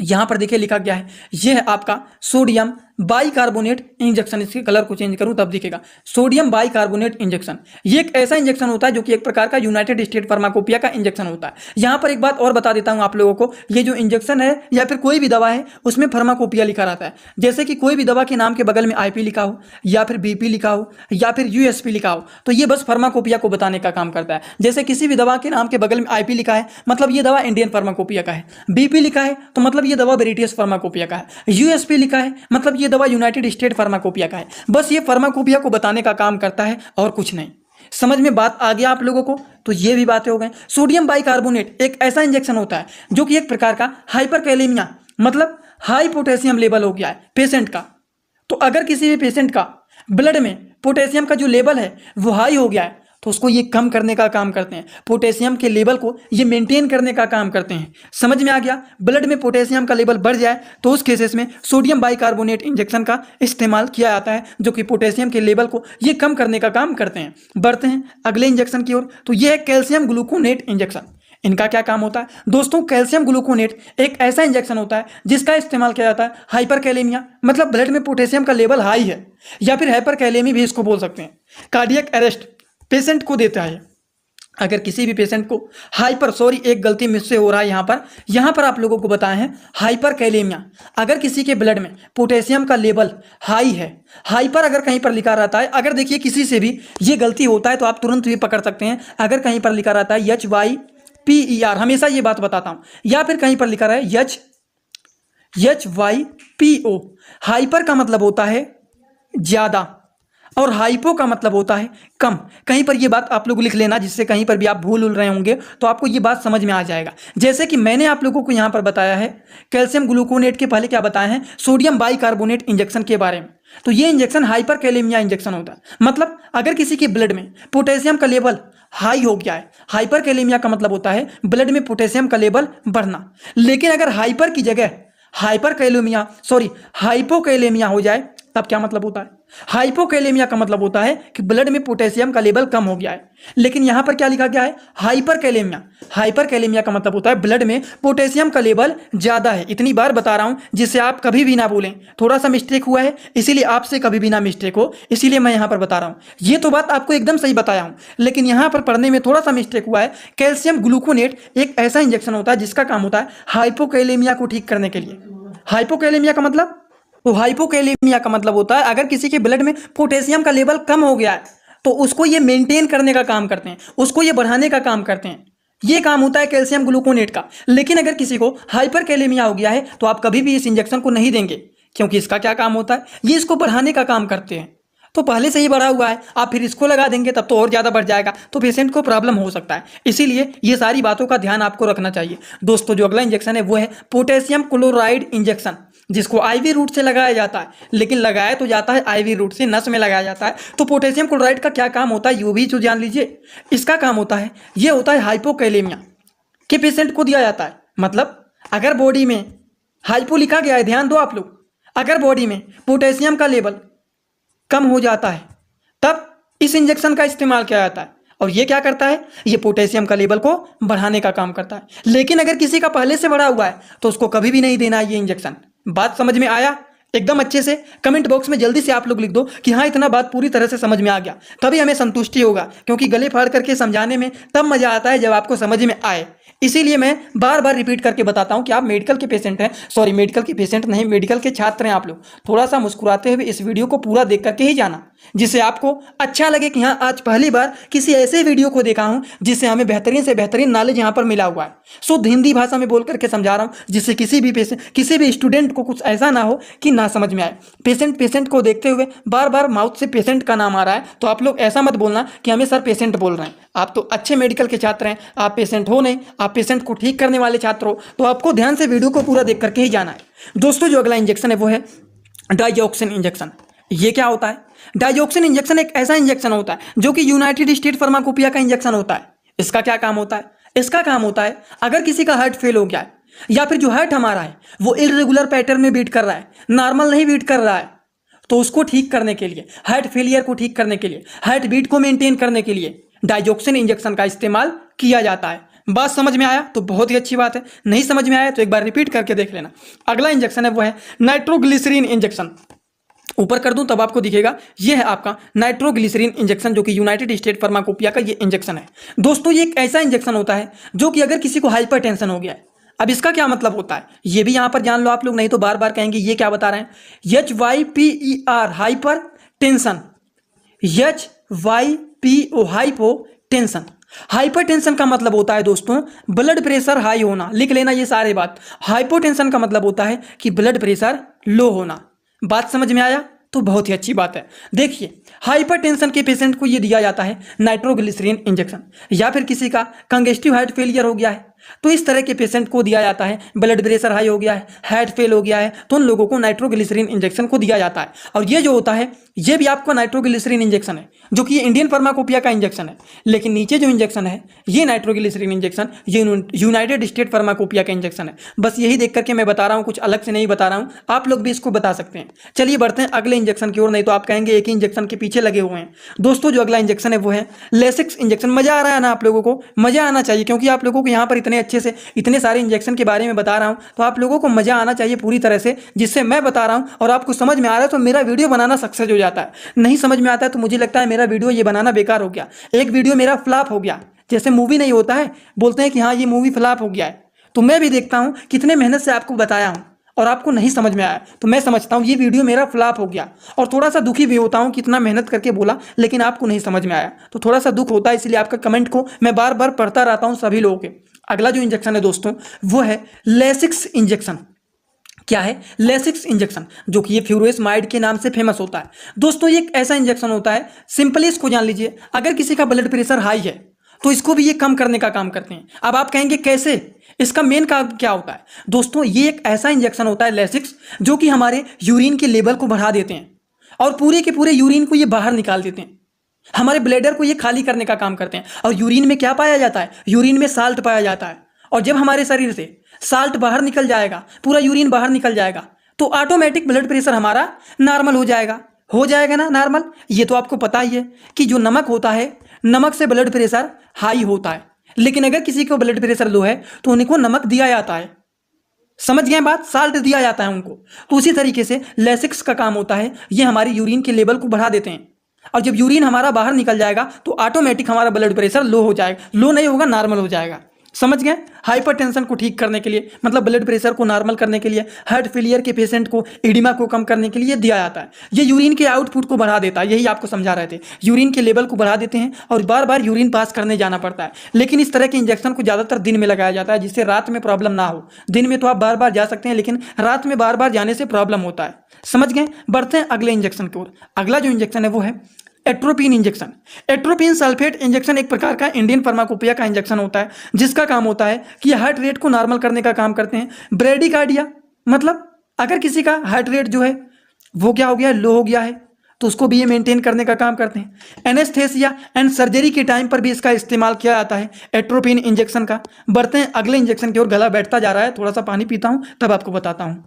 यहाँ पर देखिए लिखा गया है, यह है आपका सोडियम बाइकार्बोनेट इंजेक्शन। इसके कलर को चेंज करूं तब दिखेगा, सोडियम बाइकार्बोनेट इंजेक्शन। ये एक ऐसा इंजेक्शन होता है जो कि एक प्रकार का यूनाइटेड स्टेट फार्माकोपिया का इंजेक्शन होता है। यहाँ पर एक बात और बता देता हूं आप लोगों को, ये जो इंजेक्शन है या फिर कोई भी दवा है उसमें फार्माकोपिया लिखा रहता है। जैसे कि कोई भी दवा के नाम के बगल में IP लिखा हो, या फिर BP लिखा हो, या फिर USP लिखा हो, तो ये बस फार्माकोपिया को बताने का काम करता है। जैसे किसी भी दवा के नाम के बगल में IP लिखा है, मतलब ये दवा इंडियन फार्माकोपिया का है। BP लिखा है तो मतलब ये दवा ब्रिटिश फार्माकोपिया का है। USP लिखा है मतलब ये दवा यूनाइटेड स्टेट फार्माकोपिया का है। बस ये फार्माकोपिया को बताने का काम करता है और कुछ नहीं। समझ में बात आ गया आप लोगों को। तो ये भी बातें हो गई। सोडियम बाइकार्बोनेट एक ऐसा इंजेक्शन होता है जो कि एक प्रकार का हाइपरकैलेमिया, मतलब हाई पोटेशियम लेवल हो गया है पेशेंट का। तो अगर किसी भी पेशेंट का ब्लड में पोटेशियम का जो लेवल है वो हाई हो गया है, तो उसको ये कम करने का काम करते हैं, पोटेशियम के लेवल को ये मेंटेन करने का काम करते हैं। समझ में आ गया। ब्लड में पोटेशियम का लेवल बढ़ जाए तो उस केसेस में सोडियम बाइकार्बोनेट इंजेक्शन का इस्तेमाल किया जाता है, जो कि पोटेशियम के लेवल को ये कम करने का काम करते हैं। बढ़ते हैं अगले इंजेक्शन की ओर। तो यह है कैल्शियम ग्लूकोनेट इंजेक्शन। इनका क्या काम होता है दोस्तों, कैल्शियम ग्लूकोनेट एक ऐसा इंजेक्शन होता है जिसका इस्तेमाल किया जाता है हाइपरकैलेमिया, मतलब ब्लड में पोटेशियम का लेवल हाई है, या फिर हाइपरकैलेमी भी इसको बोल सकते हैं। कार्डियक अरेस्ट पेशेंट को देता है। अगर किसी भी पेशेंट को एक गलती मुझसे हो रहा है, यहाँ पर आप लोगों को बताए हैं हाइपरकैलेमिया। अगर किसी के ब्लड में पोटेशियम का लेवल हाई है, हाइपर अगर कहीं पर लिखा रहता है, अगर देखिए किसी से भी ये गलती होता है तो आप तुरंत भी पकड़ सकते हैं। अगर कहीं पर लिखा रहता है HYPER, हमेशा ये बात बताता हूँ, या फिर कहीं पर लिखा रहा है HYPO, हाइपर का मतलब होता है ज्यादा, और हाइपो का मतलब होता है कम। कहीं पर ये बात आप लोग लिख लेना, जिससे कहीं पर भी आप भूल रहे होंगे तो आपको ये बात समझ में आ जाएगा। जैसे कि मैंने आप लोगों को यहाँ पर बताया है कैल्शियम ग्लूकोनेट के पहले क्या बताया है, सोडियम बाइकार्बोनेट इंजेक्शन के बारे में। तो ये इंजेक्शन हाइपरकैलेमिया इंजेक्शन होता है। मतलब अगर किसी के ब्लड में पोटेशियम का लेवल हाई हो गया है, हाइपरकैलेमिया का मतलब होता है ब्लड में पोटेशियम का लेवल बढ़ना। लेकिन अगर हाइपर की जगह हाइपोकैलेमिया हो जाए तब क्या मतलब होता है, हाइपोकैलेमिया का मतलब होता है कि ब्लड में पोटेशियम का लेवल कम हो गया है। लेकिन यहां पर क्या लिखा गया है, हाइपरकैलेमिया। हाइपरकैलेमिया का मतलब होता है ब्लड में पोटेशियम का लेवल ज्यादा है। इतनी बार बता रहा हूं जिससे आप कभी भी ना बोलें थोड़ा सा मिस्टेक हुआ है, इसीलिए आपसे कभी भी ना मिस्टेक हो, इसीलिए मैं यहां पर बता रहा हूं। ये तो बात आपको एकदम सही बताया हूं, लेकिन यहां पर पढ़ने में थोड़ा सा मिस्टेक हुआ है। कैल्शियम ग्लूकोनेट एक ऐसा इंजेक्शन होता है जिसका काम होता है हाइपोकैलेमिया को ठीक करने के लिए। हाइपोकैलेमिया का मतलब, तो हाइपोकैलेमिया का मतलब होता है अगर किसी के ब्लड में पोटेशियम का लेवल कम हो गया है तो उसको ये मेंटेन करने का काम करते हैं, उसको ये बढ़ाने का काम करते हैं। ये काम होता है कैल्शियम ग्लूकोनेट का। लेकिन अगर किसी को हाइपरकैलेमिया हो गया है तो आप कभी भी इस इंजेक्शन को नहीं देंगे, क्योंकि इसका क्या काम होता है, ये इसको बढ़ाने का काम करते हैं। तो पहले से ही बढ़ा हुआ है, आप फिर इसको लगा देंगे तब तो और ज़्यादा बढ़ जाएगा, तो पेशेंट को प्रॉब्लम हो सकता है। इसीलिए ये सारी बातों का ध्यान आपको रखना चाहिए। दोस्तों जो अगला इंजेक्शन है वो है पोटेशियम क्लोराइड इंजेक्शन, जिसको आईवी रूट से लगाया जाता है। लेकिन लगाया तो जाता है आईवी रूट से, नस में लगाया जाता है। तो पोटेशियम क्लोराइड का क्या काम होता है ये भी तो जान लीजिए। इसका काम होता है, ये होता है हाइपोकैलेमिया के पेशेंट को दिया जाता है। मतलब अगर बॉडी में हाइपो लिखा गया है, ध्यान दो आप लोग, अगर बॉडी में पोटेशियम का लेवल कम हो जाता है तब इस इंजेक्शन का इस्तेमाल किया जाता है। और ये क्या करता है, ये पोटेशियम का लेवल को बढ़ाने का काम करता है। लेकिन अगर किसी का पहले से बढ़ा हुआ है तो उसको कभी भी नहीं देना है ये इंजेक्शन। बात समझ में आया एकदम अच्छे से? कमेंट बॉक्स में जल्दी से आप लोग लिख दो कि हाँ इतना बात पूरी तरह से समझ में आ गया, तभी हमें संतुष्टि होगा। क्योंकि गले फाड़ करके समझाने में तब मजा आता है जब आपको समझ में आए। इसीलिए मैं बार बार रिपीट करके बताता हूं कि आप मेडिकल के पेशेंट हैं, सॉरी मेडिकल के पेशेंट नहीं, मेडिकल के छात्र हैं आप लोग। थोड़ा सा मुस्कुराते हुए इस वीडियो को पूरा देख करके ही जाना, जिससे आपको अच्छा लगे कि हाँ आज पहली बार किसी ऐसे वीडियो को देखा हूं जिससे हमें बेहतरीन से बेहतरीन नॉलेज यहाँ पर मिला हुआ है। शुद्ध हिंदी भाषा में बोल करके समझा रहा हूँ, जिससे किसी भी स्टूडेंट को कुछ ऐसा ना हो कि ना समझ में आए। पेशेंट को देखते हुए बार बार माउथ से पेशेंट का नाम आ रहा है तो आप लोग ऐसा मत बोलना कि हमें सर पेशेंट बोल रहे हैं। आप तो अच्छे मेडिकल के छात्र हैं, आप पेशेंट हो नहीं, आप पेशेंट को ठीक करने वाले छात्र हो, तो आपको ध्यान से वीडियो को पूरा देख करके ही जाना है। दोस्तों जो अगला इंजेक्शन है वो है डाइऑक्सिन इंजेक्शन। ये क्या होता है, डाइऑक्सिन इंजेक्शन एक ऐसा इंजेक्शन होता है जो कि यूनाइटेड स्टेट फार्माकोपिया का इंजेक्शन होता है। इसका क्या काम होता है, इसका काम होता है अगर किसी का हार्ट फेल हो गया है या फिर जो हार्ट हमारा है वो इरेगुलर पैटर्न में बीट कर रहा है, नॉर्मल नहीं बीट कर रहा है, तो उसको ठीक करने के लिए, हार्ट फेलियर को ठीक करने के लिए, हार्ट बीट को मेंटेन करने के लिए डाइऑक्सिन इंजेक्शन का इस्तेमाल किया जाता है। बात समझ में आया तो बहुत ही अच्छी बात है, नहीं समझ में आया तो एक बार रिपीट करके देख लेना। अगला इंजेक्शन है वो है नाइट्रोग्लिसरीन इंजेक्शन। ऊपर कर दूं तब आपको दिखेगा, ये है आपका नाइट्रोग्लिसरीन इंजेक्शन, जो कि यूनाइटेड स्टेट फार्माकोपिया का ये इंजेक्शन है। दोस्तों ये एक ऐसा इंजेक्शन होता है जो कि अगर किसी को हाइपरटेंशन हो गया है, अब इसका क्या मतलब होता है ये भी यहां पर जान लो आप लोग, नहीं तो बार बार कहेंगे ये क्या बता रहे हैं। HYPER hyper tension, HYPO hypo tension. Hypertension का मतलब होता है दोस्तों ब्लड प्रेशर हाई होना, लिख लेना ये सारे बात। हाइपोटेंशन का मतलब होता है कि ब्लड प्रेशर लो होना। बात समझ में आया तो बहुत ही अच्छी बात है। देखिए हाइपरटेंशन के पेशेंट को ये दिया जाता है नाइट्रोग्लिसरीन इंजेक्शन, या फिर किसी का कंजेस्टिव हार्ट फेलियर हो गया है तो इस तरह के पेशेंट को दिया जाता है, ब्लड प्रेशर हाई हो गया है, हार्ट फेल हो गया है, तो उन लोगों को नाइट्रोग्लिसरीन इंजेक्शन को दिया जाता है। और ये जो होता है ये भी आपको नाइट्रोग्लिसरीन इंजेक्शन है, जो कि इंडियन फार्माकोपिया का इंजेक्शन है। लेकिन नीचे जो इंजेक्शन है ये नाइट्रोग्लिसरीन इंजेक्शन ये यूनाइटेड स्टेट फार्माकोपिया का इंजेक्शन है। बस यही देख करके मैं बता रहा हूँ, कुछ अलग से नहीं बता रहा हूँ, आप लोग भी इसको बता सकते हैं। चलिए बढ़ते हैं अगले इंजेक्शन की ओर, नहीं तो आप कहेंगे एक ही इंजेक्शन के पीछे लगे हुए हैं। दोस्तों जो अगला इंजेक्शन है वो है लेसिक्स इंजेक्शन। मजा आ रहा है ना आप लोगों को? मजा आना चाहिए, क्योंकि आप लोगों को यहाँ पर इतने अच्छे से इतने सारे इंजेक्शन के बारे में बता रहा हूं, तो आप लोगों को मजा आना चाहिए पूरी तरह से, जिससे मैं बता रहा हूं और आपको समझ में आ रहा है तो मेरा वीडियो बनाना सक्सेस हो जाता है। नहीं समझ में आता है तो मुझे लगता है मेरा वीडियो ये बनाना बेकार हो गया, एक वीडियो मेरा फ्लॉप हो गया। जैसे मूवी नहीं होता है, बोलते हैं कि हाँ ये मूवी फ्लॉप हो गया है, तो मैं भी देखता हूं कितने मेहनत से आपको बताया हूं और आपको नहीं समझ में आया तो मैं समझता हूँ ये वीडियो मेरा फ्लॉप हो गया, और थोड़ा सा दुखी भी होता हूँ कि इतना मेहनत करके बोला लेकिन आपको नहीं समझ में आया, तो थोड़ा सा दुख होता है। इसलिए आपका कमेंट को मैं बार बार पढ़ता रहता हूँ सभी लोगों के। अगला जो इंजेक्शन है दोस्तों वो है लेसिक्स इंजेक्शन। क्या है, लेसिक्स इंजेक्शन, जो कि ये फ्यूरोसमाइड के नाम से फेमस होता है। दोस्तों ये एक ऐसा इंजेक्शन होता है, सिंपली इसको जान लीजिए, अगर किसी का ब्लड प्रेशर हाई है तो इसको भी ये कम करने का काम करते हैं। अब आप कहेंगे कैसे, इसका मेन काम क्या होता है? दोस्तों ये एक ऐसा इंजेक्शन होता है लेसिक्स, जो कि हमारे यूरिन के लेवल को बढ़ा देते हैं और पूरे के पूरे यूरिन को ये बाहर निकाल देते हैं, हमारे ब्लैडर को ये खाली करने का काम करते हैं। और यूरिन में क्या पाया जाता है? यूरिन में साल्ट पाया जाता है, और जब हमारे शरीर से साल्ट बाहर निकल जाएगा, पूरा यूरिन बाहर निकल जाएगा, तो ऑटोमेटिक ब्लड प्रेशर हमारा नॉर्मल हो जाएगा ना नॉर्मल। ये तो आपको पता ही है कि जो नमक होता है, नमक से ब्लड प्रेशर हाई होता है, लेकिन अगर किसी को ब्लड प्रेशर लो है तो उनको नमक दिया जाता है, समझ गए बात, साल्ट दिया जाता है उनको। तो उसी तरीके से लेसिक्स का काम होता है, ये हमारी यूरिन के लेवल को बढ़ा देते हैं, और जब यूरिन हमारा बाहर निकल जाएगा तो ऑटोमेटिक हमारा ब्लड प्रेशर लो हो जाएगा, लो नहीं होगा, नॉर्मल हो जाएगा। समझ गए? हाइपरटेंशन को ठीक करने के लिए, मतलब ब्लड प्रेशर को नॉर्मल करने के लिए, हार्ट फेलियर के पेशेंट को एडिमा को कम करने के लिए दिया जाता है। ये यूरिन के आउटपुट को बढ़ा देता है, यही आपको समझा रहे थे, यूरिन के लेवल को बढ़ा देते हैं और बार बार यूरिन पास करने जाना पड़ता है। लेकिन इस तरह के इंजेक्शन को ज़्यादातर दिन में लगाया जाता है, जिससे रात में प्रॉब्लम ना हो। दिन में तो आप बार बार जा सकते हैं, लेकिन रात में बार बार जाने से प्रॉब्लम होता है। समझ गए? बढ़ते हैं अगले इंजेक्शन की ओर। अगला जो इंजेक्शन है वो है atropine injection. Atropine sulphate injection एक प्रकार का इंडियन फार्माकोपिया का इंजेक्शन होता है, जिसका काम होता है कि हार्ट रेट को नॉर्मल करने का काम करते हैं। ब्रेडिकार्डिया, मतलब अगर किसी का हार्ट रेट जो है वो क्या हो गया है, लो हो गया है, तो उसको भी ये मेंटेन करने का काम करते हैं। एनेस्थेसिया एंड सर्जरी के टाइम पर भी इसका इस्तेमाल किया जाता है एट्रोपिन इंजेक्शन का। बढ़ते हैं अगले इंजेक्शन की ओर। गला बैठता जा रहा है, थोड़ा सा पानी पीता हूँ तब आपको बताता हूँ।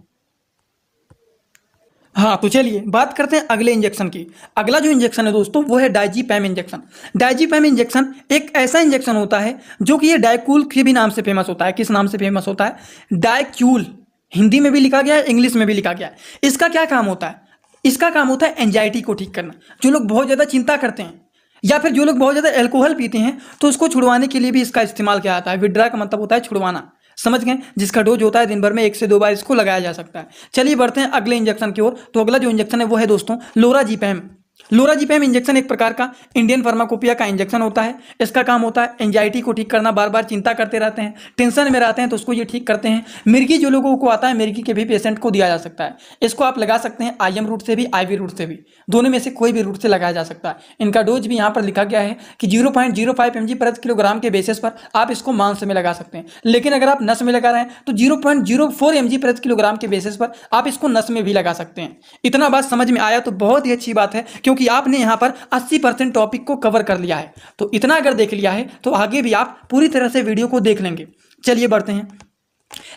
हाँ तो चलिए बात करते हैं अगले इंजेक्शन की। अगला जो इंजेक्शन है दोस्तों वो है डाइजीपैम इंजेक्शन। डाइजीपैम इंजेक्शन एक ऐसा इंजेक्शन होता है जो कि ये डायक्यूल के भी नाम से फेमस होता है। किस नाम से फेमस होता है? डायक्यूल। हिंदी में भी लिखा गया है, इंग्लिश में भी लिखा गया है। इसका क्या काम होता है? इसका काम होता है एंजाइटी को ठीक करना। जो लोग बहुत ज़्यादा चिंता करते हैं या फिर जो लोग बहुत ज़्यादा अल्कोहल पीते हैं तो उसको छुड़वाने के लिए भी इसका इस्तेमाल किया जाता है। विड्रा का मतलब होता है छुड़वाना, समझ गए? जिसका डोज होता है दिन भर में 1 से 2 बार इसको लगाया जा सकता है। चलिए बढ़ते हैं अगले इंजेक्शन की ओर। तो अगला जो इंजेक्शन है वो है दोस्तों लोराजीपैम। लोराजीपैम इंजेक्शन एक प्रकार का इंडियन फार्माकोपिया का इंजेक्शन होता है। इसका काम होता है एंजाइटी को ठीक करना, बार बार चिंता करते रहते हैं, टेंशन में रहते हैं तो उसको ये ठीक करते हैं। मिर्गी जो लोगों को आता है, मिर्गी के भी पेशेंट को दिया जा सकता है। इसको आप लगा सकते हैं IM रूट से भी, IV रूट से भी, दोनों में से कोई भी रूट से लगाया जा सकता है। इनका डोज भी यहाँ पर लिखा गया है कि 0.05 mg प्रति किलोग्राम के बेसिस पर आप इसको मांस में लगा सकते हैं। लेकिन अगर आप नस में लगा रहे हैं तो 0.04 mg प्रति किलोग्राम के बेसिस पर आप इसको नस में भी लगा सकते हैं। इतना बात समझ में आया तो बहुत ही अच्छी बात है, क्योंकि आपने यहाँ पर 80% टॉपिक को कवर कर लिया है। तो इतना अगर देख लिया है तो आगे भी आप पूरी तरह से वीडियो को देख लेंगे। चलिए बढ़ते हैं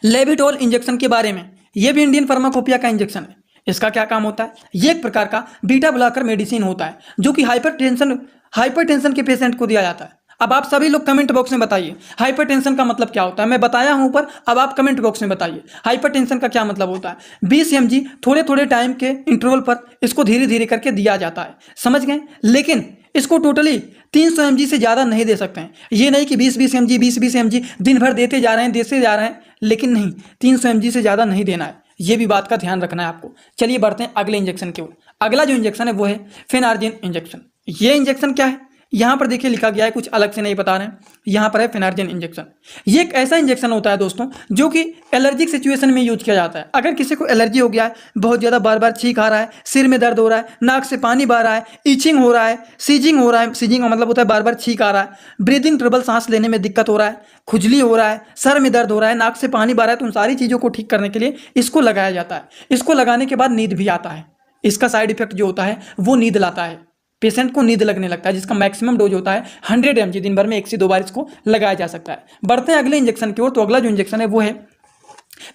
लेविटोल इंजेक्शन के बारे में। यह भी इंडियन फार्माकोपिया का इंजेक्शन है। इसका क्या काम होता है? यह एक प्रकार का बीटा ब्लॉकर मेडिसिन होता है, जो कि हाइपरटेंशन के पेशेंट को दिया जाता है। अब आप सभी लोग कमेंट बॉक्स में बताइए हाइपरटेंशन का मतलब क्या होता है। मैं बताया हूं ऊपर, अब आप कमेंट बॉक्स में बताइए हाइपरटेंशन का क्या मतलब होता है। 20 mg थोड़े थोड़े टाइम के इंटरवल पर इसको धीरे धीरे करके दिया जाता है, समझ गए? लेकिन इसको टोटली 300 mg से ज़्यादा नहीं दे सकते हैं। ये नहीं कि 20 mg दिन भर देते जा रहे हैं, लेकिन नहीं, 300 mg से ज़्यादा नहीं देना है। ये भी बात का ध्यान रखना है आपको। चलिए बढ़ते हैं अगले इंजेक्शन की ओर। अगला जो इंजेक्शन है वो है फेनार्जिन इंजेक्शन। ये इंजेक्शन क्या है? यहाँ पर देखिए लिखा गया है, कुछ अलग से नहीं बता रहे हैं। यहाँ पर है फेनार्जिन इंजेक्शन। ये एक ऐसा इंजेक्शन होता है दोस्तों जो कि एलर्जिक सिचुएशन में यूज किया जाता है। अगर किसी को एलर्जी हो गया है, बहुत ज़्यादा बार बार छींक आ रहा है, सिर में दर्द हो रहा है, नाक से पानी बह रहा है, ईचिंग हो रहा है, सीजिंग हो रहा है, सीजिंग का मतलब होता है बार बार छींक आ रहा है, ब्रीदिंग ट्रबल, सांस लेने में दिक्कत हो रहा है, खुजली हो रहा है, सर में दर्द हो रहा है, नाक से पानी बह रहा है, तो उन सारी चीज़ों को ठीक करने के लिए इसको लगाया जाता है। इसको लगाने के बाद नींद भी आता है। इसका साइड इफेक्ट जो होता है वो नींद लाता है, पेशेंट को नींद लगने लगता है, जिसका मैक्सिमम डोज होता है 100 mg। दिन भर में 1 से 2 बार इसको लगाया जा सकता है। बढ़ते हैं अगले इंजेक्शन की ओर। तो अगला जो इंजेक्शन है वो है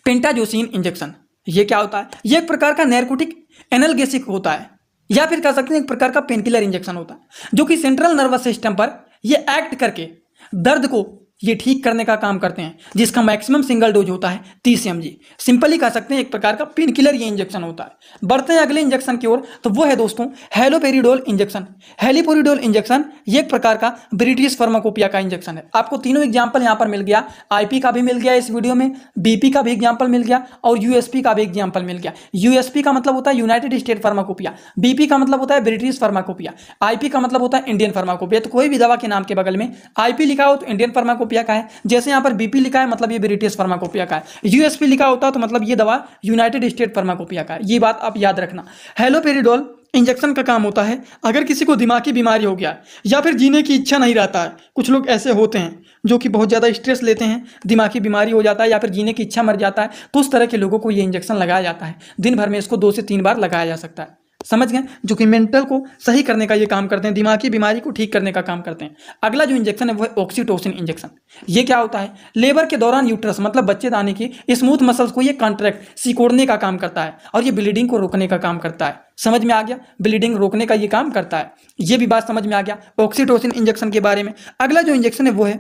पेंटाजोसिन इंजेक्शन। ये क्या होता है? ये एक प्रकार का नैर्कोटिक एनाल्गेसिक होता है, या फिर कह सकते हैं एक प्रकार का पेनकिलर इंजेक्शन होता है, जो कि सेंट्रल नर्वस सिस्टम पर ये एक्ट करके दर्द को ये ठीक करने का काम करते हैं, जिसका मैक्सिमम सिंगल डोज होता है 30 mg। सिंपली कह सकते हैं एक प्रकार का पेन किलर ये इंजेक्शन होता है। बढ़ते हैं अगले इंजेक्शन की ओर। तो वो है दोस्तों हेलोपेरिडोल इंजेक्शन। हेलिपेरिडोल इंजेक्शन ये एक प्रकार का ब्रिटिश फार्माकोपिया का इंजेक्शन है। आपको तीनों एग्जाम्पल यहाँ पर मिल गया। IP का भी मिल गया इस वीडियो में, BP का भी एग्जाम्पल मिल गया और USP का भी एग्जाम्पल मिल गया। USP का मतलब होता है यूनाइटेड स्टेट फार्माकोपिया, BP का मतलब होता है ब्रिटिश फार्माकोपिया, IP का मतलब होता है इंडियन फार्माकोपिया। तो कोई भी दवा के नाम के बगल में IP लिखा हो तो इंडियन फार्माकोपिया फार्माकोपिया का है। जैसे यहाँ पर बीपी लिखा है मतलब ये ब्रिटिश फार्माकोपिया का है, यूएसपी लिखा होता तो मतलब ये दवा यूनाइटेड स्टेट फार्माकोपिया का है। ये बात आप याद रखना। हैलोपेरिडोल इंजेक्शन का काम होता है अगर किसी को दिमागी बीमारी हो गया या फिर जीने की इच्छा नहीं रहता है। कुछ लोग ऐसे होते हैं जो कि बहुत ज़्यादा स्ट्रेस लेते हैं, दिमागी बीमारी हो जाता है या फिर जीने की इच्छा मर जाता है, तो उस तरह के लोगों को ये इंजेक्शन लगाया जाता है। दिन भर में इसको 2 से 3 बार लगाया जा सकता है। समझ गए? जो कि मेंटल को सही करने का ये काम करते हैं, दिमागी बीमारी को ठीक करने का काम करते हैं। अगला जो इंजेक्शन है वो है ऑक्सीटोसिन इंजेक्शन। ये क्या होता है? लेबर के दौरान यूट्रस मतलब बच्चेदानी की स्मूथ मसल्स को ये कॉन्ट्रैक्ट सिकोड़ने का काम करता है और ये ब्लीडिंग को रोकने का काम करता है। समझ में आ गया? ब्लीडिंग रोकने का ये काम करता है। ये भी बात समझ में आ गया ऑक्सीटोसिन इंजेक्शन के बारे में। अगला जो इंजेक्शन है वो है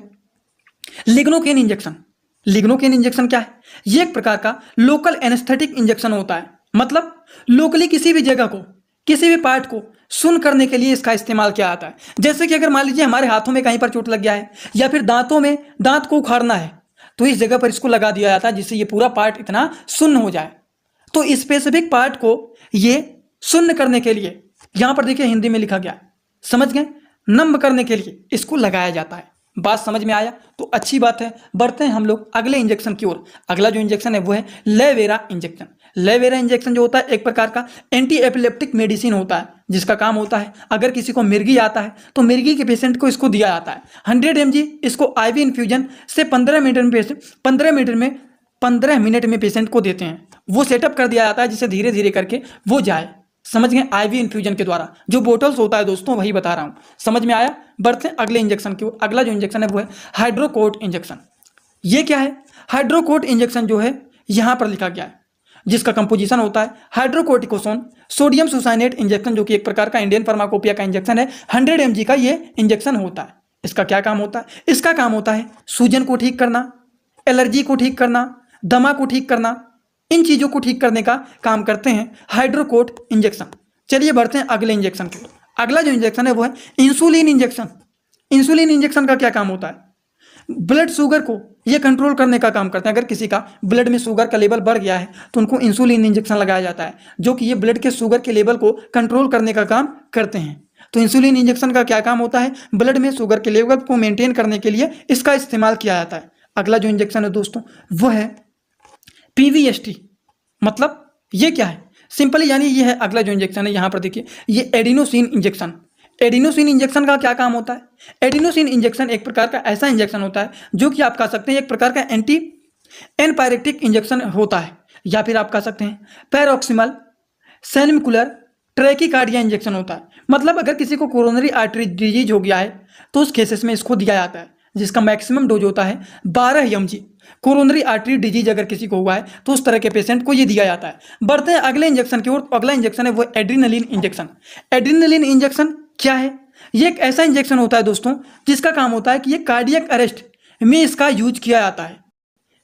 लिग्नोकेन इंजेक्शन। लिग्नोकेन इंजेक्शन क्या है? ये एक प्रकार का लोकल एनेस्थेटिक इंजेक्शन होता है। मतलब लोकली किसी भी जगह को, किसी भी पार्ट को सुन्न करने के लिए इसका इस्तेमाल किया जाता है। जैसे कि अगर मान लीजिए हमारे हाथों में कहीं पर चोट लग गया है या फिर दांतों में दांत को उखाड़ना है तो इस जगह पर इसको लगा दिया जाता है जिससे ये पूरा पार्ट इतना सुन्न हो जाए। तो स्पेसिफिक पार्ट को ये सुन्न करने के लिए यहां पर देखिए हिंदी में लिखा गया, समझ गए? नम करने के लिए इसको लगाया जाता है। बात समझ में आया तो अच्छी बात है। बढ़ते हैं हम लोग अगले इंजेक्शन की ओर। अगला जो इंजेक्शन है वो है लेवेरा इंजेक्शन। लेवेरा इंजेक्शन जो होता है एक प्रकार का एंटी एपिलेप्टिक मेडिसिन होता है जिसका काम होता है अगर किसी को मिर्गी आता है तो मिर्गी के पेशेंट को इसको दिया जाता है 100 mg। इसको आईवी इन्फ्यूजन से 15 मिनट में पेशेंट को देते हैं। वो सेटअप कर दिया जाता है जिससे धीरे धीरे करके वो जाए। समझ गए? आईवी इन्फ्यूजन के द्वारा जो बोटल्स होता है दोस्तों वही बता रहा हूं। समझ में आया? बढ़ते हैं अगले इंजेक्शन की ओर। अगला जो इंजेक्शन है वो है हाइड्रोकोट इंजेक्शन। ये क्या है? हाइड्रोकोट इंजेक्शन जो है यहां पर लिखा गया है जिसका कंपोजिशन होता है हाइड्रोकोर्टिकोसोन सोडियम सुसाइनेट इंजेक्शन, जो कि एक प्रकार का इंडियन फार्माकोपिया का इंजेक्शन है। 100 mg का ये इंजेक्शन होता है। इसका क्या काम होता है? इसका काम होता है सूजन को ठीक करना, एलर्जी को ठीक करना, दमा को ठीक करना, इन चीजों को ठीक करने का काम करते हैं हाइड्रोकोट इंजेक्शन। चलिए बढ़ते हैं अगले इंजेक्शन की। अगला जो इंजेक्शन है वो है इंसुलिन इंजेक्शन। इंसुलिन इंजेक्शन का क्या काम होता है? ब्लड शुगर को ये कंट्रोल करने का काम करते हैं। अगर किसी का ब्लड में शुगर का लेवल बढ़ गया है तो उनको इंसुलिन इंजेक्शन लगाया जाता है जो कि ये ब्लड के शुगर के लेवल को कंट्रोल करने का काम करते हैं। तो इंसुलिन इंजेक्शन का क्या काम होता है? ब्लड में शुगर के लेवल को मेंटेन करने के लिए इसका इस्तेमाल किया जाता है। अगला जो इंजेक्शन है दोस्तों वो है पीवीएसटी। मतलब ये क्या है? सिंपली यानी ये है अगला जो इंजेक्शन है। यहां पर देखिए ये एडिनोसिन इंजेक्शन। एडिनोसिन इंजेक्शन का क्या काम होता है? एडिनोसिन इंजेक्शन एक प्रकार का ऐसा इंजेक्शन होता है जो कि आप कह सकते हैं एक प्रकार का एंटी एनपायरेटिक इंजेक्शन होता है या फिर आप कह सकते हैं पैरोक्सिमल सेनिकुलर ट्रैकीकार्डिया इंजेक्शन होता है। मतलब अगर किसी को कोरोनरी आर्टरी डिजीज हो गया है तो उस केसेस में इसको दिया जाता है जिसका मैक्सिमम डोज होता है 12 mg। कोरोनरी आर्टरी डिजीज अगर किसी को हुआ है तो उस तरह के पेशेंट को ये दिया जाता है। बढ़ते हैं अगले इंजेक्शन की ओर। अगला इंजेक्शन है वो एड्रीनलिन इंजेक्शन। एड्रीनलिन इंजेक्शन क्या है? ये एक ऐसा इंजेक्शन होता है दोस्तों जिसका काम होता है कि ये कार्डियक अरेस्ट में इसका यूज किया जाता है।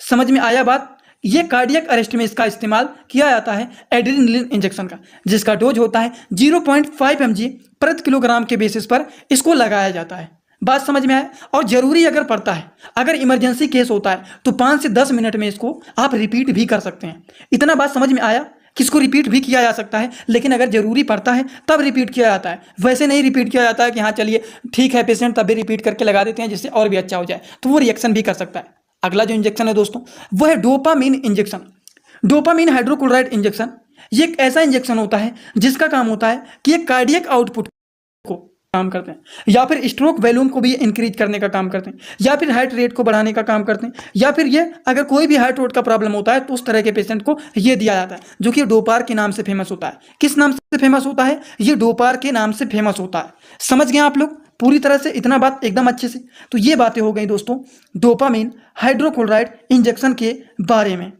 समझ में आया बात? ये कार्डियक अरेस्ट में इसका इस्तेमाल किया जाता है एड्रीनलिन इंजेक्शन का, जिसका डोज होता है 0.5 mg प्रति किलोग्राम के बेसिस पर इसको लगाया जाता है। बात समझ में आए? और जरूरी अगर पड़ता है, अगर इमरजेंसी केस होता है तो 5 से 10 मिनट में इसको आप रिपीट भी कर सकते हैं। इतना बात समझ में आया? किसको रिपीट भी किया जा सकता है, लेकिन अगर जरूरी पड़ता है तब रिपीट किया जाता है। वैसे नहीं रिपीट किया जाता है कि हाँ चलिए ठीक है पेशेंट तब भी रिपीट करके लगा देते हैं जिससे और भी अच्छा हो जाए, तो वो रिएक्शन भी कर सकता है। अगला जो इंजेक्शन है दोस्तों वो है dopamine injection. Dopamine hydrochloride injection ये एक ऐसा इंजेक्शन होता है जिसका काम होता है कि ये कार्डियक आउटपुट को काम करते हैं या फिर स्ट्रोक वॉल्यूम को भी इंक्रीज करने का काम करते हैं या फिर हार्ट रेट को बढ़ाने का काम करते हैं या फिर ये अगर कोई भी हार्ट रेट का प्रॉब्लम होता है तो उस तरह के पेशेंट को ये दिया जाता है, जो कि डोपार के नाम से फेमस होता है। किस नाम से फेमस होता है? ये डोपार के नाम से फेमस होता है। समझ गए आप लोग पूरी तरह से? इतना बात एकदम अच्छे से। तो ये बातें हो गई दोस्तों डोपामीन हाइड्रोक्लोराइड इंजेक्शन के बारे में।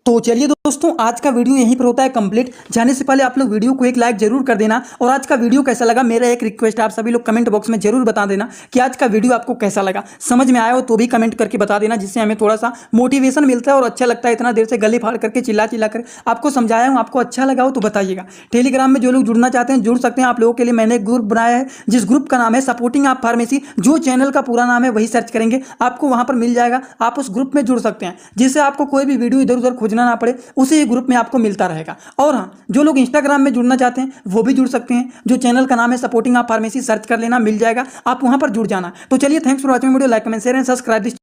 तो चलिए दोस्तों आज का वीडियो यहीं पर होता है कंप्लीट। जाने से पहले आप लोग वीडियो को एक लाइक जरूर कर देना और आज का वीडियो कैसा लगा मेरा एक रिक्वेस्ट है, आप सभी लोग कमेंट बॉक्स में जरूर बता देना कि आज का वीडियो आपको कैसा लगा। समझ में आया हो तो भी कमेंट करके बता देना, जिससे हमें थोड़ा सा मोटिवेशन मिलता है और अच्छा लगता है। इतना देर से गले फाड़ करके चिल्ला कर आपको समझाया हूँ, आपको अच्छा लगा हो तो बताइएगा। टेलीग्राम में जो लोग जुड़ना चाहते हैं जुड़ सकते हैं। आप लोगों के लिए मैंने एक ग्रुप बनाया है जिस ग्रुप का नाम है सपोर्टिंग आप फार्मेसी। जो चैनल का पूरा नाम है वही सर्च करेंगे आपको वहां पर मिल जाएगा। आप उस ग्रुप में जुड़ सकते हैं जिससे आपको कोई भी वीडियो इधर उधर खोजना ना पड़े, उसी ग्रुप में आपको मिलता रहेगा। और हाँ, जो लोग इंस्टाग्राम में जुड़ना चाहते हैं वो भी जुड़ सकते हैं। जो चैनल का नाम है सपोर्टिंग ऑफ फार्मेसी, सर्च कर लेना, मिल जाएगा, आप वहाँ पर जुड़ जाना। तो चलिए, thanks for watching video, like comment share and subscribe this.